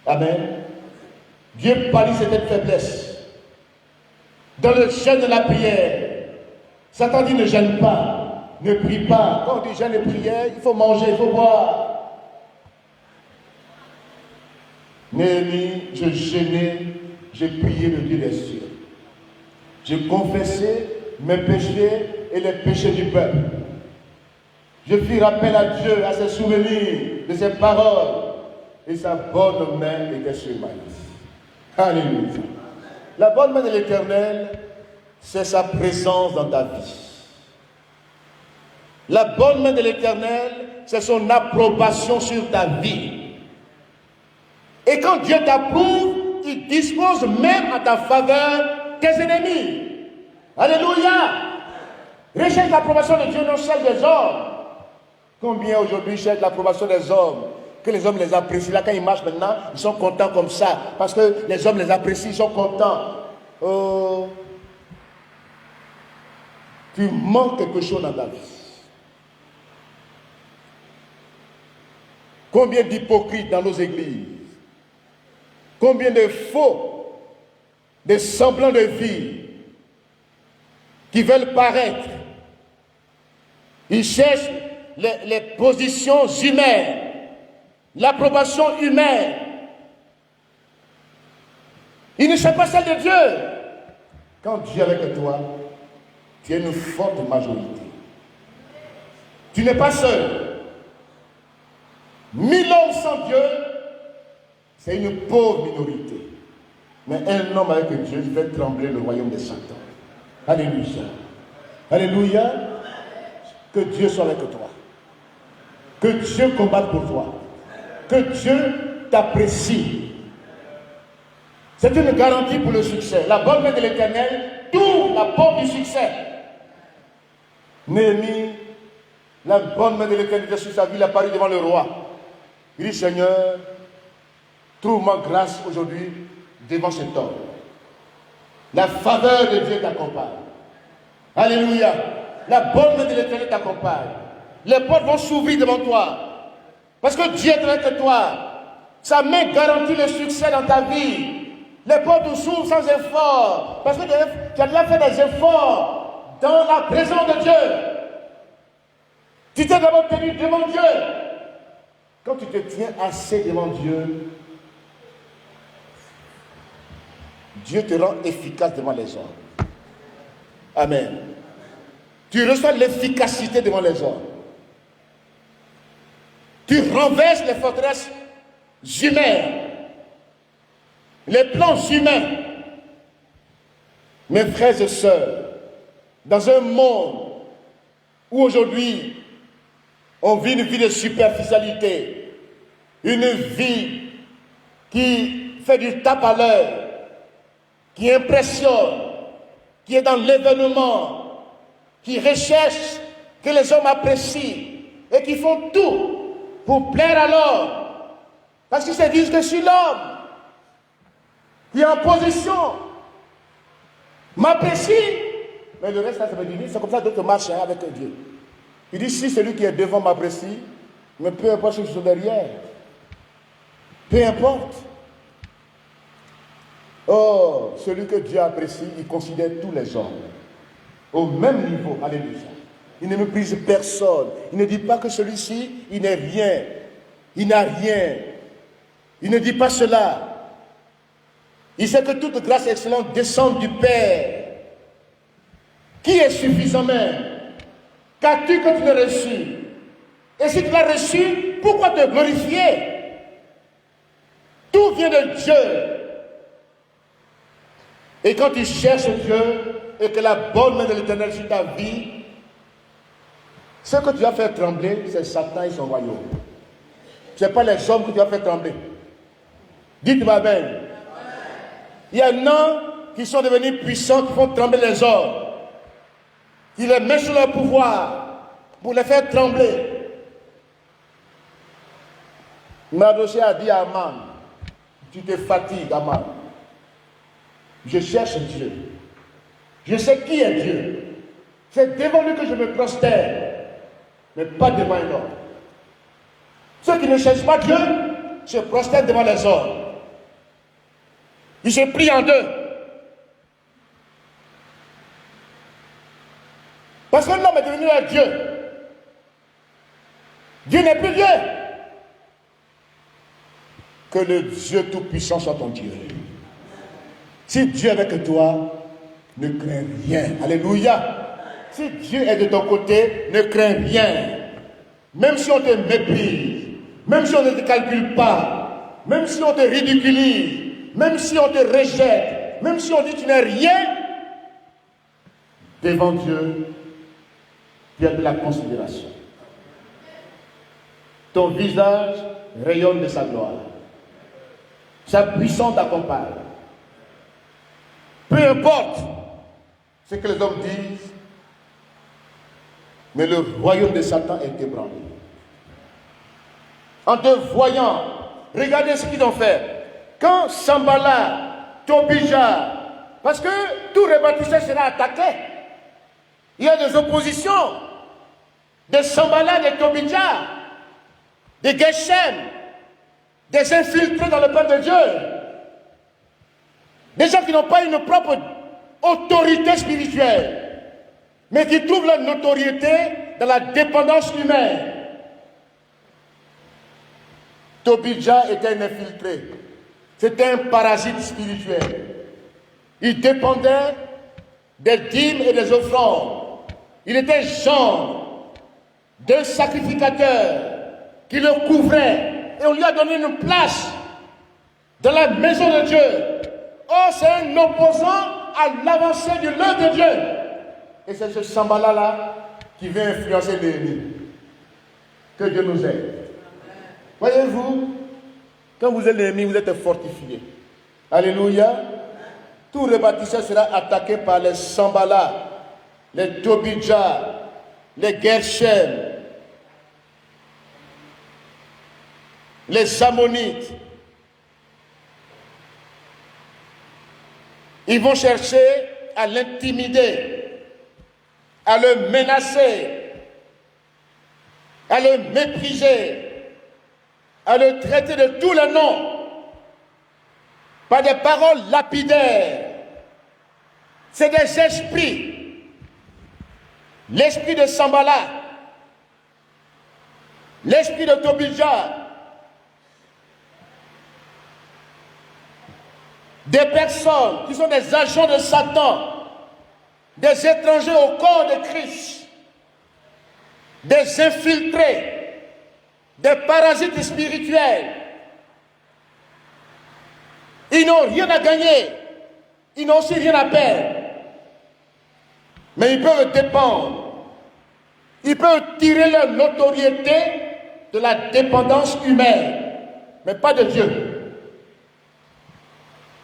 Amen. Dieu pallie cette faiblesse. Dans le jeûne de la prière, Satan dit ne jeûne pas, ne prie pas. Quand on dit jeûne et prière, il faut manger, il faut boire. Néhémie, je jeûnais, j'ai prié le Dieu des cieux. J'ai confessé mes péchés et les péchés du peuple. Je fis rappel à Dieu, à ses souvenirs, de ses paroles, et sa bonne main était sur ma vie. Alléluia. La bonne main de l'Éternel, c'est sa présence dans ta vie. La bonne main de l'Éternel, c'est son approbation sur ta vie. Et quand Dieu t'approuve, il dispose même à ta faveur tes ennemis. Alléluia. Recherche l'approbation de Dieu, non celle des hommes. Combien aujourd'hui cherchent l'approbation des hommes? que les hommes les apprécient. Là, quand ils marchent maintenant, ils sont contents comme ça. Parce que les hommes les apprécient, ils sont contents. Oh, tu manques quelque chose dans ta vie. Combien d'hypocrites dans nos églises? Combien de faux, de semblants de vie qui veulent paraître? Ils cherchent les positions humaines, l'approbation humaine. Ils ne cherchent pas celle de Dieu. Quand Dieu est avec toi, tu es une forte majorité. Tu n'es pas seul. 1000 hommes sans Dieu, c'est une pauvre minorité. Mais un homme avec Dieu, il fait trembler le royaume de Satan. Alléluia. Alléluia. Que Dieu soit avec toi. Que Dieu combatte pour toi. Que Dieu t'apprécie. C'est une garantie pour le succès. La bonne main de l'Éternel t'ouvre la porte du succès. Néhémie, la bonne main de l'Éternel sur sa vie, il a paru devant le roi. Il dit, Seigneur, trouve-moi grâce aujourd'hui devant cet homme. La faveur de Dieu t'accompagne. Alléluia. La bonne main de l'Éternel t'accompagne. Les portes vont s'ouvrir devant toi. Parce que Dieu est avec toi. Sa main garantit le succès dans ta vie. Les portes s'ouvrent sans effort. Parce que tu as déjà fait des efforts dans la présence de Dieu. Tu t'es d'abord tenu devant Dieu. Quand tu te tiens assez devant Dieu, Dieu te rend efficace devant les hommes. Amen. Tu reçois l'efficacité devant les hommes. Tu renverses les forteresses humaines, les plans humains. Mes frères et sœurs, dans un monde où aujourd'hui on vit une vie de superficialité, une vie qui fait du tape à l'œil, qui impressionne, qui est dans l'événement, qui recherche que les hommes apprécient et qui font tout pour plaire à l'homme. Parce qu'ils se disent que je suis l'homme qui est en position, m'apprécie. Mais le reste, ça veut dire, c'est comme ça que d'autres marchent avec Dieu. Il dit, si celui qui est devant m'apprécie, mais peu importe ceux qui sont derrière. Peu importe. Oh, celui que Dieu apprécie, il considère tous les hommes au même niveau. Alléluia. Il ne méprise personne. Il ne dit pas que celui-ci, il n'est rien. Il n'a rien. Il ne dit pas cela. Il sait que toute grâce excellente descend du Père, qui est suffisant même. Qu'as-tu que tu l'as reçu? Et si tu l'as reçu, pourquoi te glorifier? Tout vient de Dieu. Et quand tu cherches Dieu et que la bonne main de l'Éternel sur ta vie, ce que tu vas faire trembler, c'est Satan et son royaume. Ce n'est pas les hommes que tu vas faire trembler. Dites-moi bien. Il y en a qui sont devenus puissants, qui font trembler les hommes. Qui les mettent sous leur pouvoir pour les faire trembler. Mardochée a dit à Aman, tu te fatigues, Aman. Je cherche Dieu. Je sais qui est Dieu. C'est devant lui que je me prosterne, mais pas devant un homme. Ceux qui ne cherchent pas Dieu se prosternent devant les hommes. Ils se plient en deux. Parce que l'homme est devenu un Dieu. Dieu n'est plus Dieu. Que le Dieu Tout-Puissant soit ton Dieu. Si Dieu est avec toi, ne crains rien. Alléluia. Si Dieu est de ton côté, ne crains rien. Même si on te méprise, même si on ne te calcule pas, même si on te ridiculise, même si on te rejette, même si on dit que tu n'es rien, devant Dieu, tu as de la considération. Ton visage rayonne de sa gloire. Sa puissance t'accompagne. Peu importe ce que les hommes disent, mais le royaume de Satan est ébranlé. en te voyant. Regardez ce qu'ils ont fait. Quand Sanballat, Tobija, parce que tout rebâtisseur sera attaqué. Il y a des oppositions, des Sanballat, des Tobija, des Geshem, des infiltrés dans le peuple de Dieu. Des gens qui n'ont pas une propre autorité spirituelle, mais qui trouvent leur notoriété dans la dépendance humaine. Tobija était un infiltré. C'était un parasite spirituel. Il dépendait des dîmes et des offrandes. Il était genre d'un sacrificateur qui le couvrait. Et on lui a donné une place dans la maison de Dieu. Oh, c'est un opposant à l'avancée de l'œuvre de Dieu. Et c'est ce Sanballat-là qui vient influencer l'ennemi. Que Dieu nous aide. Voyez-vous, quand vous êtes l'ennemi, vous êtes fortifié. Alléluia. Tout rebâtisseur sera attaqué par les Sanballat, les Tobija, les Geshem, les Ammonites. Ils vont chercher à l'intimider, à le menacer, à le mépriser, à le traiter de tous les noms, par des paroles lapidaires. C'est des esprits. L'esprit de Sanballat, l'esprit de Tobija, des personnes qui sont des agents de Satan, des étrangers au corps de Christ, des infiltrés, des parasites spirituels. Ils n'ont rien à gagner, ils n'ont aussi rien à perdre. Mais ils peuvent dépendre, ils peuvent tirer leur notoriété de la dépendance humaine, mais pas de Dieu.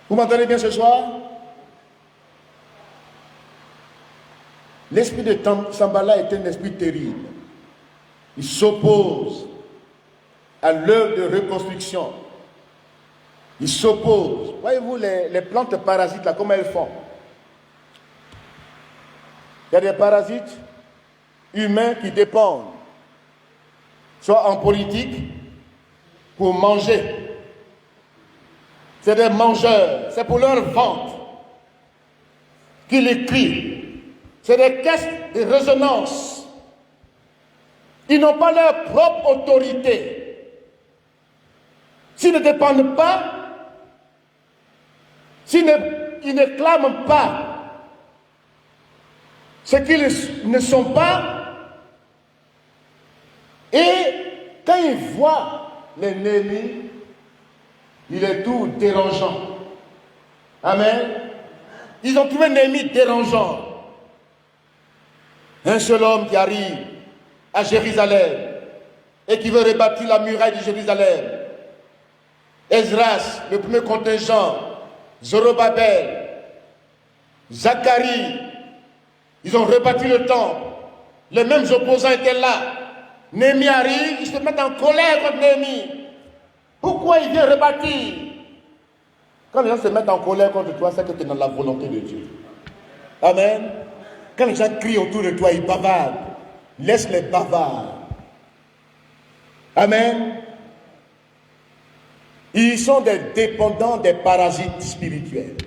Vous m'entendez bien ce soir? L'esprit de Sanballat est un esprit terrible. Il s'oppose à l'œuvre de reconstruction. Il s'oppose. Voyez-vous les plantes parasites là, comment elles font? Il y a des parasites humains qui dépendent, soit en politique, pour manger. C'est des mangeurs, c'est pour leur ventre qu'ils écrivent. C'est des caisses de résonance. Ils n'ont pas leur propre autorité. S'ils ne dépendent pas, s'ils ne clament pas ce qu'ils ne sont pas, et quand ils voient l'ennemi, il est tout dérangeant. Amen. Ils ont trouvé un ennemi dérangeant. Un seul homme qui arrive à Jérusalem et qui veut rebâtir la muraille de Jérusalem. Esdras, le premier contingent, Zorobabel, Zacharie, ils ont rebâti le temple. Les mêmes opposants étaient là. Néhémie arrive, ils se mettent en colère contre Néhémie. Pourquoi il vient rebâtir? Quand les gens se mettent en colère contre toi, c'est que tu es dans la volonté de Dieu. Amen. Quand les gens crient autour de toi, ils bavardent. Laisse les bavards. Amen. Ils sont des dépendants des parasites spirituels.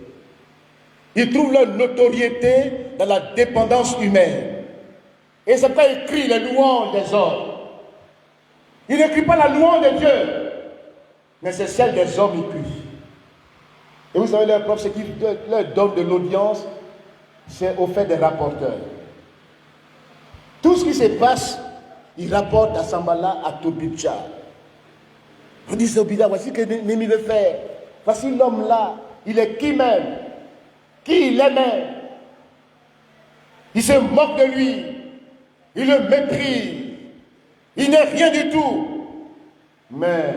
Ils trouvent leur notoriété dans la dépendance humaine. Et c'est pourquoi ils crient les louanges des hommes. Ils ne crient pas la louange de Dieu, mais c'est celle des hommes qui crient. Et vous savez, leur propre, c'est qu'ils leur donnent de l'audience, c'est au fait des rapporteurs. Tout ce qui se passe, ils rapportent à Sanballat, à Tobija. On dit, Tobija, voici ce que Néhémie veut faire. Voici l'homme là, il est qui même? Qui il est même? Il se moque de lui. Il le méprise. Il n'est rien du tout. Mais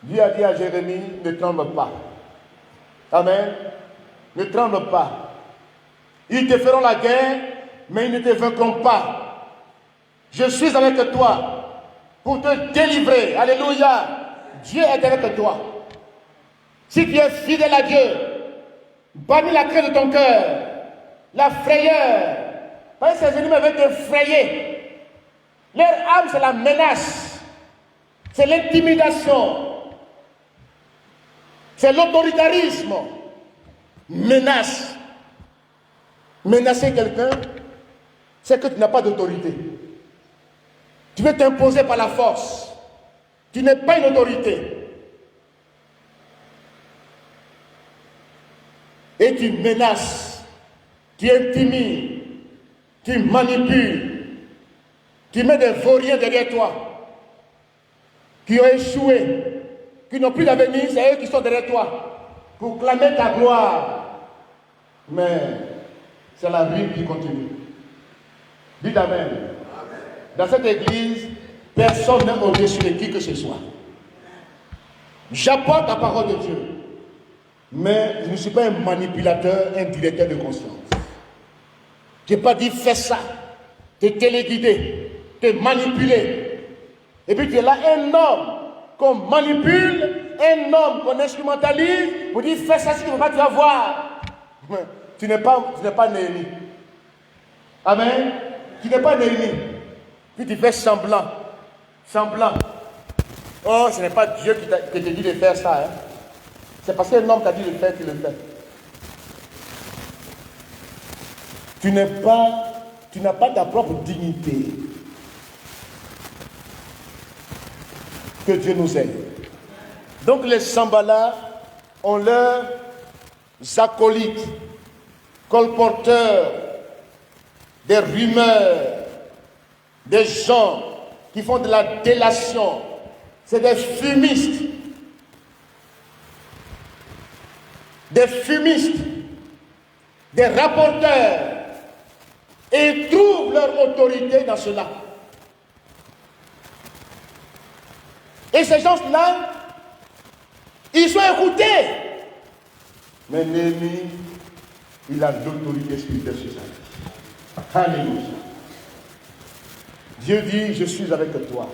Dieu a dit à Jérémie, ne tremble pas. Amen. Ne tremble pas. Ils te feront la guerre, mais ils ne te vaincront pas. Je suis avec toi. pour te délivrer. Alléluia. Dieu est avec toi. Si tu es fidèle à Dieu, bannis la crainte de ton cœur, la frayeur. Parce que ces ennemis veulent te frayer. Leur âme, c'est la menace. C'est l'intimidation. C'est l'autoritarisme. Menace. Menacer quelqu'un, c'est que tu n'as pas d'autorité. Tu veux t'imposer par la force. Tu n'es pas une autorité. Et tu menaces, tu intimides, tu manipules, tu mets des vauriens derrière toi, qui ont échoué, qui n'ont plus d'avenir, c'est eux qui sont derrière toi, pour clamer ta gloire. Mais c'est la vie qui continue. Dites Amen. Dans cette église, personne n'est au-dessus de qui que ce soit. J'apporte la parole de Dieu. Mais je ne suis pas un manipulateur, un directeur de conscience. Je n'ai pas dit fais ça, te téléguider, te manipuler. Et puis tu es là, un homme qu'on manipule, un homme qu'on instrumentalise, pour dire fais ça si tu ne veux pas, tu vas voir. Tu n'es pas Néhémie. Amen. Tu n'es pas Néhémie. Puis tu fais semblant. Semblant. Oh, ce n'est pas Dieu qui te dit de faire ça. Hein. C'est parce qu'un homme t'a dit de le faire qu'il le fait. Tu n'as pas ta propre dignité. Que Dieu nous aide. Donc les Sambalas ont leurs acolytes, colporteurs, des rumeurs, des gens qui font de la délation. C'est des fumistes. Des fumistes, des rapporteurs, et ils trouvent leur autorité dans cela. Et ces gens-là, ils sont écoutés. Mais Néhémie, il a l'autorité spirituelle sur sa vie. Alléluia. Dieu dit, je suis avec toi.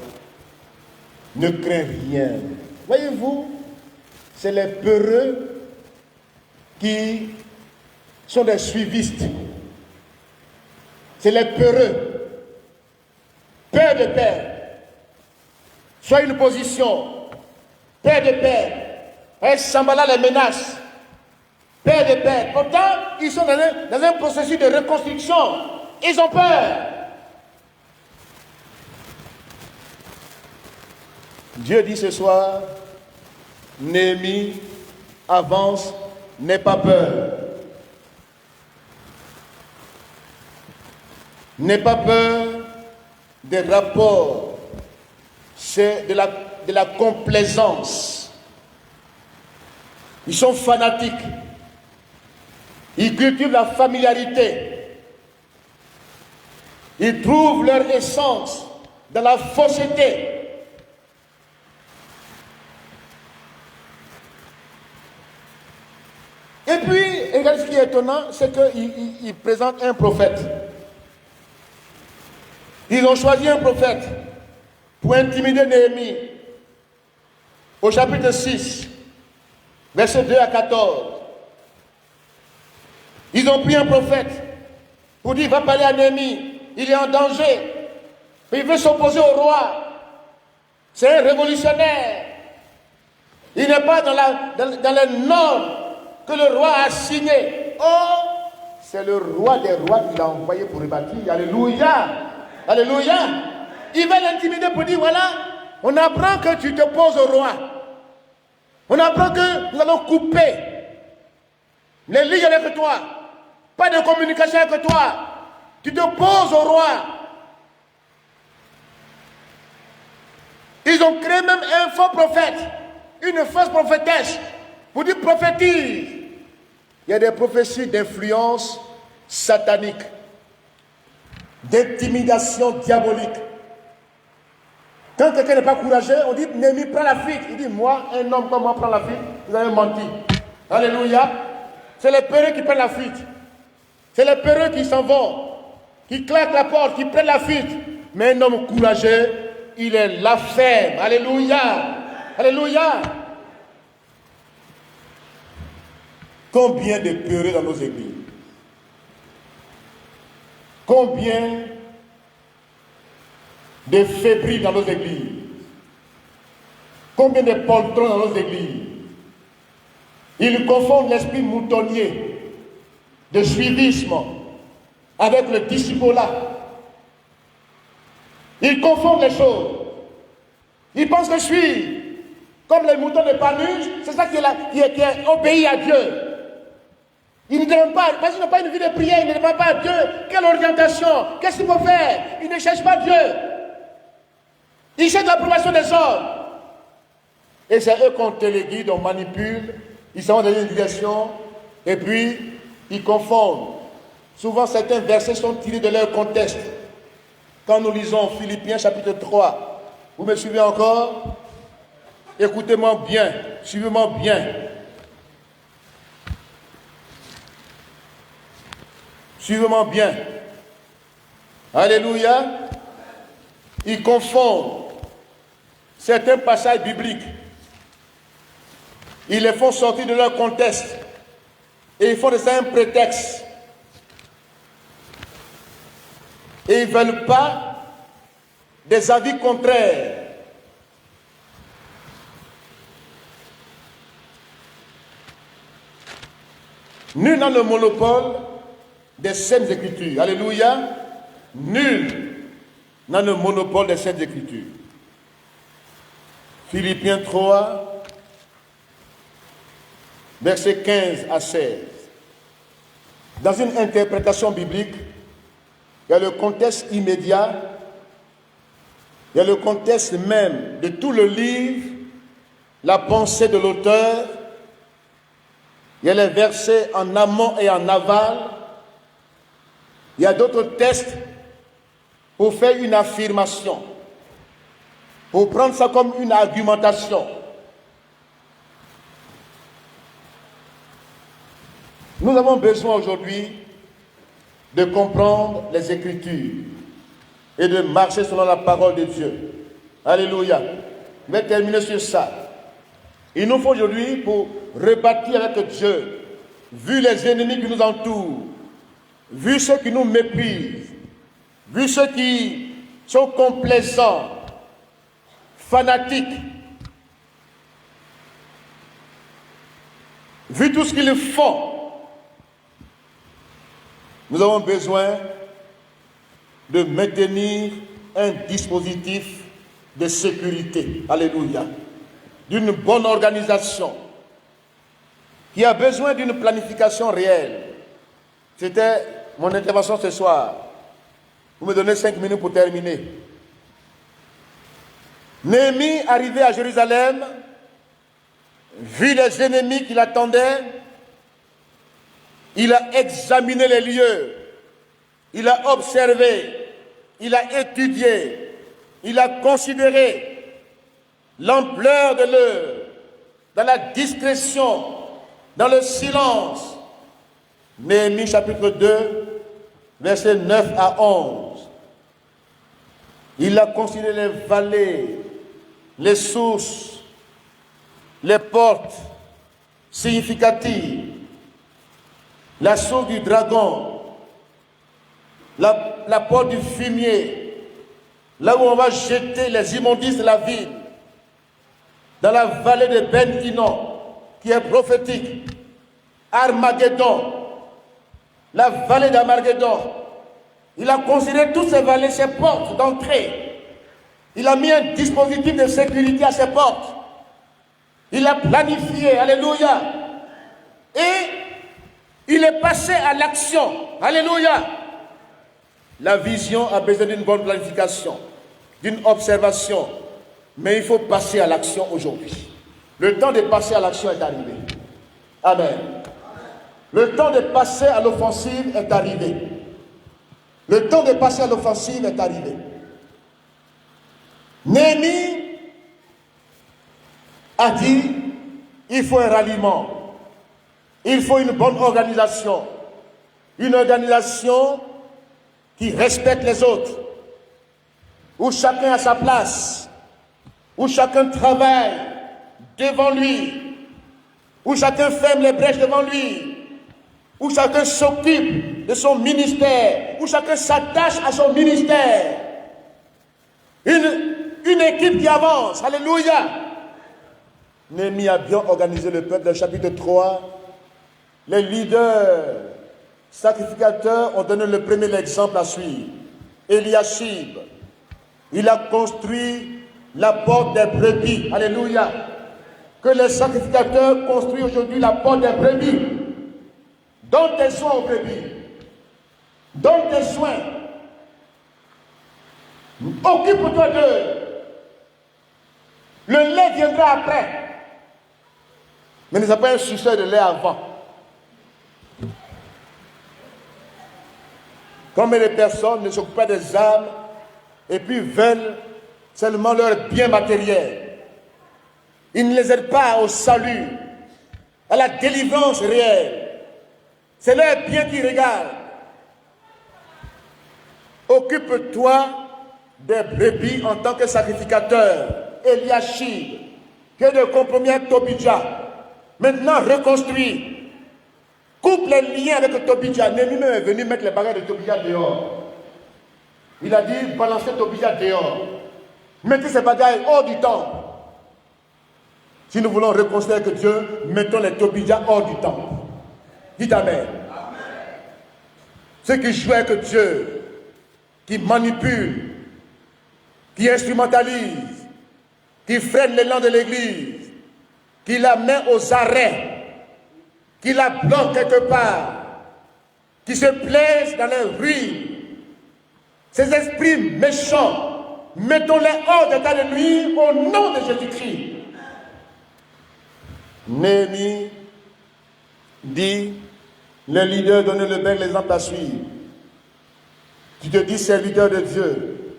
Ne crains rien. Voyez-vous, c'est les peureux qui sont des suivistes. C'est les peureux. Père de père. Soit une position. Père de père. Et Sambala les menace. Père de père. Pourtant, ils sont dans un processus de reconstruction. Ils ont peur. Dieu dit ce soir, Néhémie, avance, n'aie pas peur. N'aie pas peur des rapports. C'est de la complaisance. Ils sont fanatiques. Ils cultivent la familiarité. Ils trouvent leur essence dans la fausseté. Et puis, regardez ce qui est étonnant, c'est qu'ils présentent un prophète. Ils ont choisi un prophète pour intimider Néhémie. Au chapitre 6, versets 2 à 14. Ils ont pris un prophète pour dire, va parler à Néhémie, il est en danger. Il veut s'opposer au roi. C'est un révolutionnaire. Il n'est pas dans les normes que le roi a signé. Oh, c'est le roi des rois qui l'a envoyé pour rebâtir. Alléluia. Alléluia. Il va l'intimider pour dire, voilà, on apprend que tu te poses au roi. On apprend que nous allons couper les lignes avec toi. Pas de communication avec toi. Tu te poses au roi. Ils ont créé même un faux prophète, une fausse prophétesse, pour dire prophétise. Il y a des prophéties d'influence satanique, d'intimidation diabolique. Quand quelqu'un n'est pas courageux, on dit, Néhémie, prends la fuite. Il dit, moi, un homme comme moi, prends la fuite. Vous avez menti. Alléluia. C'est les peureux qui prennent la fuite. C'est les peureux qui s'en vont, qui claquent la porte, qui prennent la fuite. Mais un homme courageux il est la ferme. Alléluia. Alléluia. Combien de peureux dans nos églises? Combien de fébriles dans nos églises? Combien de poltrons dans nos églises? Ils confondent l'esprit moutonnier de suivisme avec le discipolat. Ils confondent les choses. Ils pensent que je suis comme les moutons de Panurge, c'est ça qui est obéi à Dieu. Ils ne demandent pas, parce qu'ils n'ont pas une vie de prière, ils ne demandent pas à Dieu quelle orientation, qu'est-ce qu'il faut faire. Ils ne cherchent pas Dieu. Ils cherchent l'approbation des hommes. Et c'est eux qu'on téléguide, on manipule, ils s'en vont dans une direction, et puis ils confondent. Souvent, certains versets sont tirés de leur contexte. Quand nous lisons Philippiens chapitre 3, vous me suivez encore? Écoutez-moi bien, suivez-moi bien. Suivez-moi bien. Alléluia. Ils confondent certains passages bibliques. Ils les font sortir de leur contexte. Et ils font de ça un prétexte. Et ils ne veulent pas des avis contraires. Nul n'a le monopole des Saintes Écritures. Alléluia. Nul n'a le monopole des Saintes Écritures. Philippiens 3, versets 15 à 16. Dans une interprétation biblique, il y a le contexte immédiat, il y a le contexte même de tout le livre, la pensée de l'auteur, il y a les versets en amont et en aval, il y a d'autres textes pour faire une affirmation, pour prendre ça comme une argumentation. Nous avons besoin aujourd'hui de comprendre les Écritures et de marcher selon la parole de Dieu. Alléluia. Je vais terminer sur ça. Il nous faut aujourd'hui, pour rebâtir avec Dieu, vu les ennemis qui nous entourent, vu ceux qui nous méprisent, vu ceux qui sont complaisants, fanatiques, vu tout ce qu'ils font, nous avons besoin de maintenir un dispositif de sécurité. Alléluia. D'une bonne organisation qui a besoin d'une planification réelle. C'était mon intervention ce soir. Vous me donnez 5 minutes pour terminer. Néhémie, arrivé à Jérusalem, vit les ennemis qui l'attendaient. Il a examiné les lieux, il a observé, il a étudié, il a considéré l'ampleur de l'œuvre, dans la discrétion, dans le silence. Néhémie chapitre 2, versets 9 à 11. Il a considéré les vallées, les sources, les portes significatives, la source du dragon, la porte du fumier, là où on va jeter les immondices de la ville, dans la vallée de Ben Hinnom, qui est prophétique, Armageddon, la vallée d'Armageddon. Il a considéré toutes ces vallées, ces portes d'entrée. Il a mis un dispositif de sécurité à ces portes. Il a planifié, alléluia. Et il est passé à l'action, alléluia. La vision a besoin d'une bonne planification, d'une observation. Mais il faut passer à l'action aujourd'hui. Le temps de passer à l'action est arrivé. Amen. Le temps de passer à l'offensive est arrivé. Le temps de passer à l'offensive est arrivé. Néhémie a dit, il faut un ralliement. Il faut une bonne organisation. Une organisation qui respecte les autres. où chacun a sa place, où chacun travaille devant lui, où chacun ferme les brèches devant lui, où chacun s'occupe de son ministère, où chacun s'attache à son ministère. Une équipe qui avance. Alléluia. Néhémie a bien organisé le peuple. Dans le chapitre 3, les leaders sacrificateurs ont donné le premier exemple à suivre. Eliashib, il a construit la porte des brebis. Alléluia. Que les sacrificateurs construisent aujourd'hui la porte des brebis. Donne tes soins aux brebis. Donne tes soins. Occupe-toi d'eux. Le lait viendra après. Mais ne sois pas un suceur de lait avant. Comme les personnes ne s'occupent pas des âmes et puis veulent seulement leur bien matériel. Ils ne les aident pas au salut, à la délivrance réelle. C'est leur bien qui regarde. Occupe-toi des brebis en tant que sacrificateur. Eliashib, que de compromis avec Tobidja. Maintenant reconstruit. Coupe les liens avec Tobidja. Néhémie même est venu mettre les bagages de Tobidja dehors. Il a dit balancez Tobidja dehors. Mettez ces bagages hors du temple. Si nous voulons reconstruire avec Dieu, mettons les Tobidja hors du temple. Dites Amen. Ceux qui jouent avec Dieu, qui manipulent, qui instrumentalisent, qui freinent l'élan de l'Église, qui la met aux arrêts, qui la bloquent quelque part, qui se plaisent dans les ruines. Ces esprits méchants, mettons-les hors d'état de nuire au nom de Jésus-Christ. Néhémie dit, les leaders donnent le bel exemple à suivre. Tu te dis serviteur de Dieu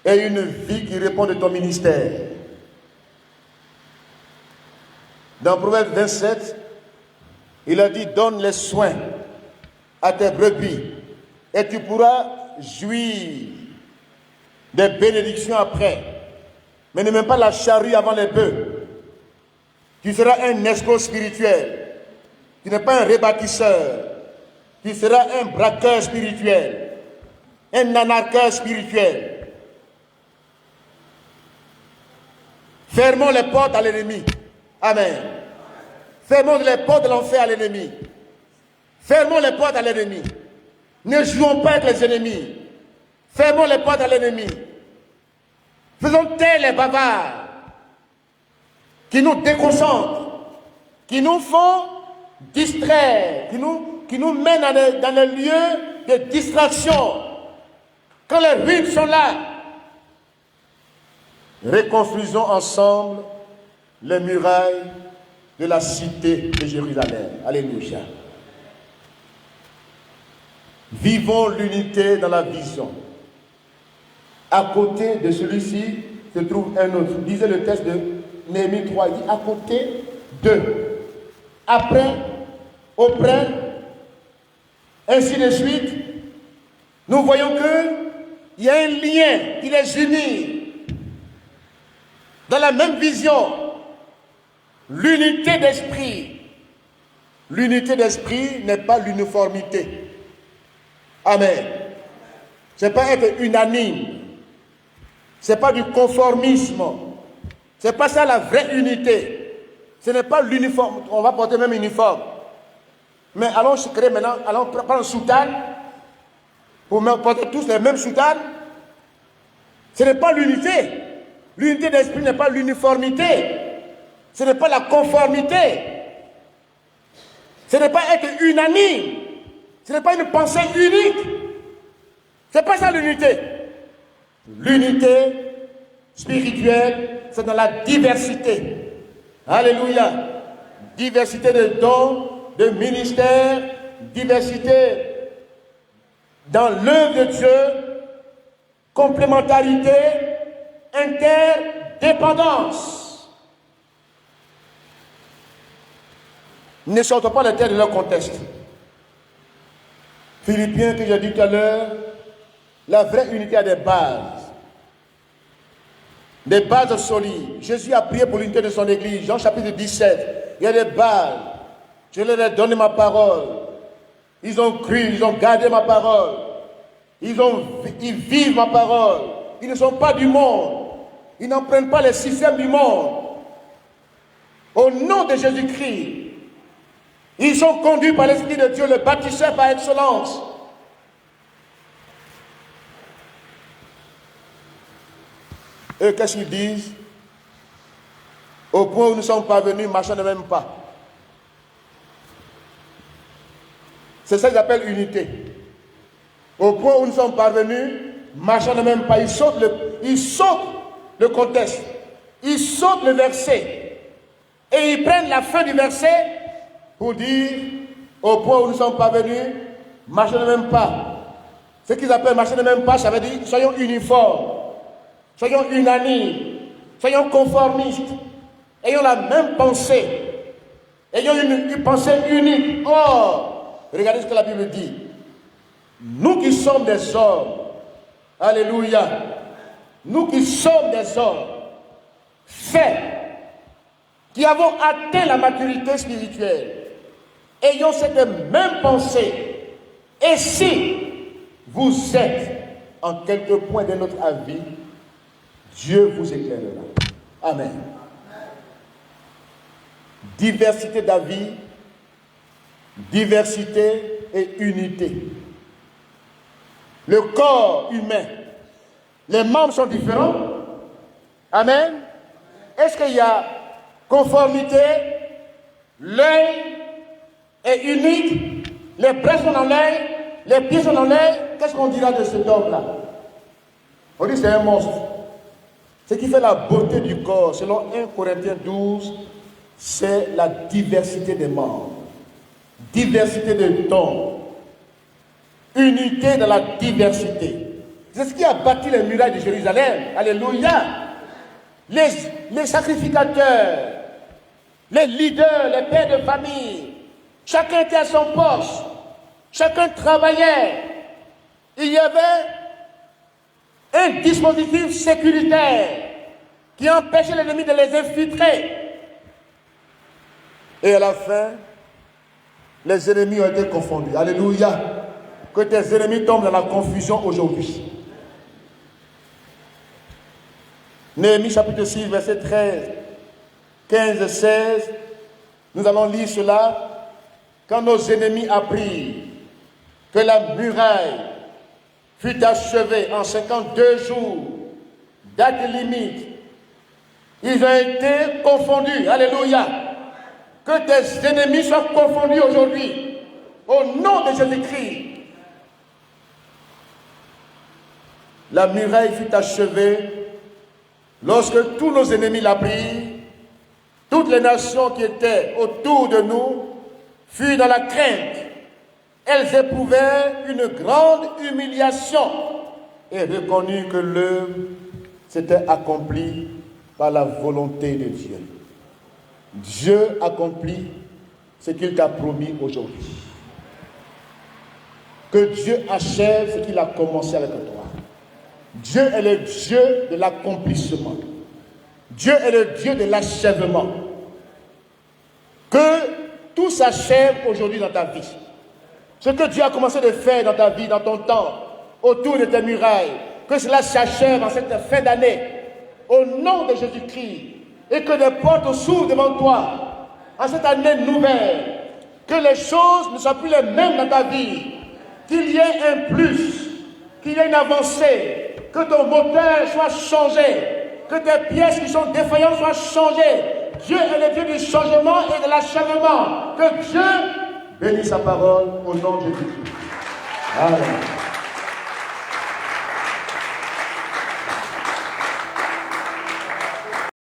et une vie qui répond de ton ministère. Dans Proverbe 27, il a dit, donne les soins à tes brebis et tu pourras jouir des bénédictions après. Mais ne mets pas la charrue avant les bœufs. Tu seras un escroc spirituel. Tu n'es pas un rebâtisseur. Tu seras un braqueur spirituel. Un anarcheur spirituel. Fermons les portes à l'ennemi. Amen. Fermons les portes de l'enfer à l'ennemi. Fermons les portes à l'ennemi. Ne jouons pas avec les ennemis. Fermons les portes à l'ennemi. Faisons taire les bavards qui nous déconcentrent, qui nous font distraire, qui nous mènent dans les lieux de distraction. Quand les ruines sont là, reconstruisons ensemble les murailles de la cité de Jérusalem. Alléluia. Vivons l'unité dans la vision. À côté de celui-ci se trouve un autre. Disait le texte de Néhémie 3, il dit à côté d'eux. Après, auprès, ainsi de suite, nous voyons qu'il y a un lien qui les unit dans la même vision. L'unité d'esprit. L'unité d'esprit n'est pas l'uniformité. Amen. Ce n'est pas être unanime. Ce n'est pas du conformisme. Ce n'est pas ça la vraie unité. Ce n'est pas l'uniforme. On va porter même uniforme. Mais allons se créer maintenant, allons prendre une soutane pour porter tous les mêmes soutanes. Ce n'est pas l'unité. L'unité d'esprit n'est pas l'uniformité. Ce n'est pas la conformité. Ce n'est pas être unanime. Ce n'est pas une pensée unique. Ce n'est pas ça l'unité. L'unité spirituelle, c'est dans la diversité. Alléluia. Diversité de dons, de ministères, diversité dans l'œuvre de Dieu, complémentarité, interdépendance. Ne sortons pas les terres de leur contexte. Philippiens, que j'ai dit tout à l'heure, la vraie unité a des bases. Des bases solides. Jésus a prié pour l'unité de son église. Jean chapitre 17. Il y a des bases. Je leur ai donné ma parole. Ils ont cru, ils ont gardé ma parole. Ils vivent ma parole. Ils ne sont pas du monde. Ils n'empruntent pas les systèmes du monde. Au nom de Jésus-Christ, ils sont conduits par l'Esprit de Dieu, le bâtisseur par excellence. Et qu'est-ce qu'ils disent? Au point où nous sommes parvenus, marchant ne même pas. C'est ça qu'ils appellent unité. Au point où nous sommes parvenus, marchant ne même pas. Ils sautent le contexte. Ils sautent le verset. Et ils prennent la fin du verset pour dire, au point où nous sommes parvenus, marchant ne même pas. Ce qu'ils appellent marcher ne même pas, ça veut dire soyons uniformes, soyons unanimes, soyons conformistes, ayons la même pensée, ayons une pensée unique. Or, regardez ce que la Bible dit. Nous qui sommes des hommes, alléluia, nous qui sommes des hommes faits, qui avons atteint la maturité spirituelle, ayons cette même pensée. Et si vous êtes en quelque point de notre avis, Dieu vous éclairera. Amen. Diversité d'avis, diversité et unité. Le corps humain, les membres sont différents. Amen. Est-ce qu'il y a conformité? L'œil est unique, les bras sont dans l'œil, les pieds sont dans l'œil. Qu'est-ce qu'on dira de cet homme-là? On dit que c'est un monstre. Ce qui fait la beauté du corps, selon 1 Corinthiens 12, c'est la diversité des membres, diversité de dons, unité dans la diversité. C'est ce qui a bâti les murailles de Jérusalem. Alléluia. Les sacrificateurs, les leaders, les pères de famille, chacun était à son poste, chacun travaillait. Il y avait un dispositif sécuritaire qui empêchait l'ennemi de les infiltrer. Et à la fin, les ennemis ont été confondus. Alléluia. Que tes ennemis tombent dans la confusion aujourd'hui. Néhémie chapitre 6, verset 13, 15 et 16. Nous allons lire cela. Quand nos ennemis apprirent que la muraille fut achevée en 52 jours, date limite, ils ont été confondus. Alléluia. Que tes ennemis soient confondus aujourd'hui. Au nom de Jésus-Christ. La muraille fut achevée lorsque tous nos ennemis l'apprirent. Toutes les nations qui étaient autour de nous furent dans la crainte. Elles éprouvaient une grande humiliation et reconnurent que l'œuvre s'était accomplie par la volonté de Dieu. Dieu accomplit ce qu'il t'a promis aujourd'hui. Que Dieu achève ce qu'il a commencé avec toi. Dieu est le Dieu de l'accomplissement. Dieu est le Dieu de l'achèvement. Que tout s'achève aujourd'hui dans ta vie. Ce que Dieu a commencé de faire dans ta vie, dans ton temps, autour de tes murailles, que cela s'achève en cette fin d'année, au nom de Jésus-Christ, et que des portes s'ouvrent devant toi, en cette année nouvelle, que les choses ne soient plus les mêmes dans ta vie, qu'il y ait un plus, qu'il y ait une avancée, que ton moteur soit changé, que tes pièces qui sont défaillantes soient changées. Dieu est le Dieu du changement et de l'achèvement. Que Dieu bénisse sa parole au nom de Jésus. Amen.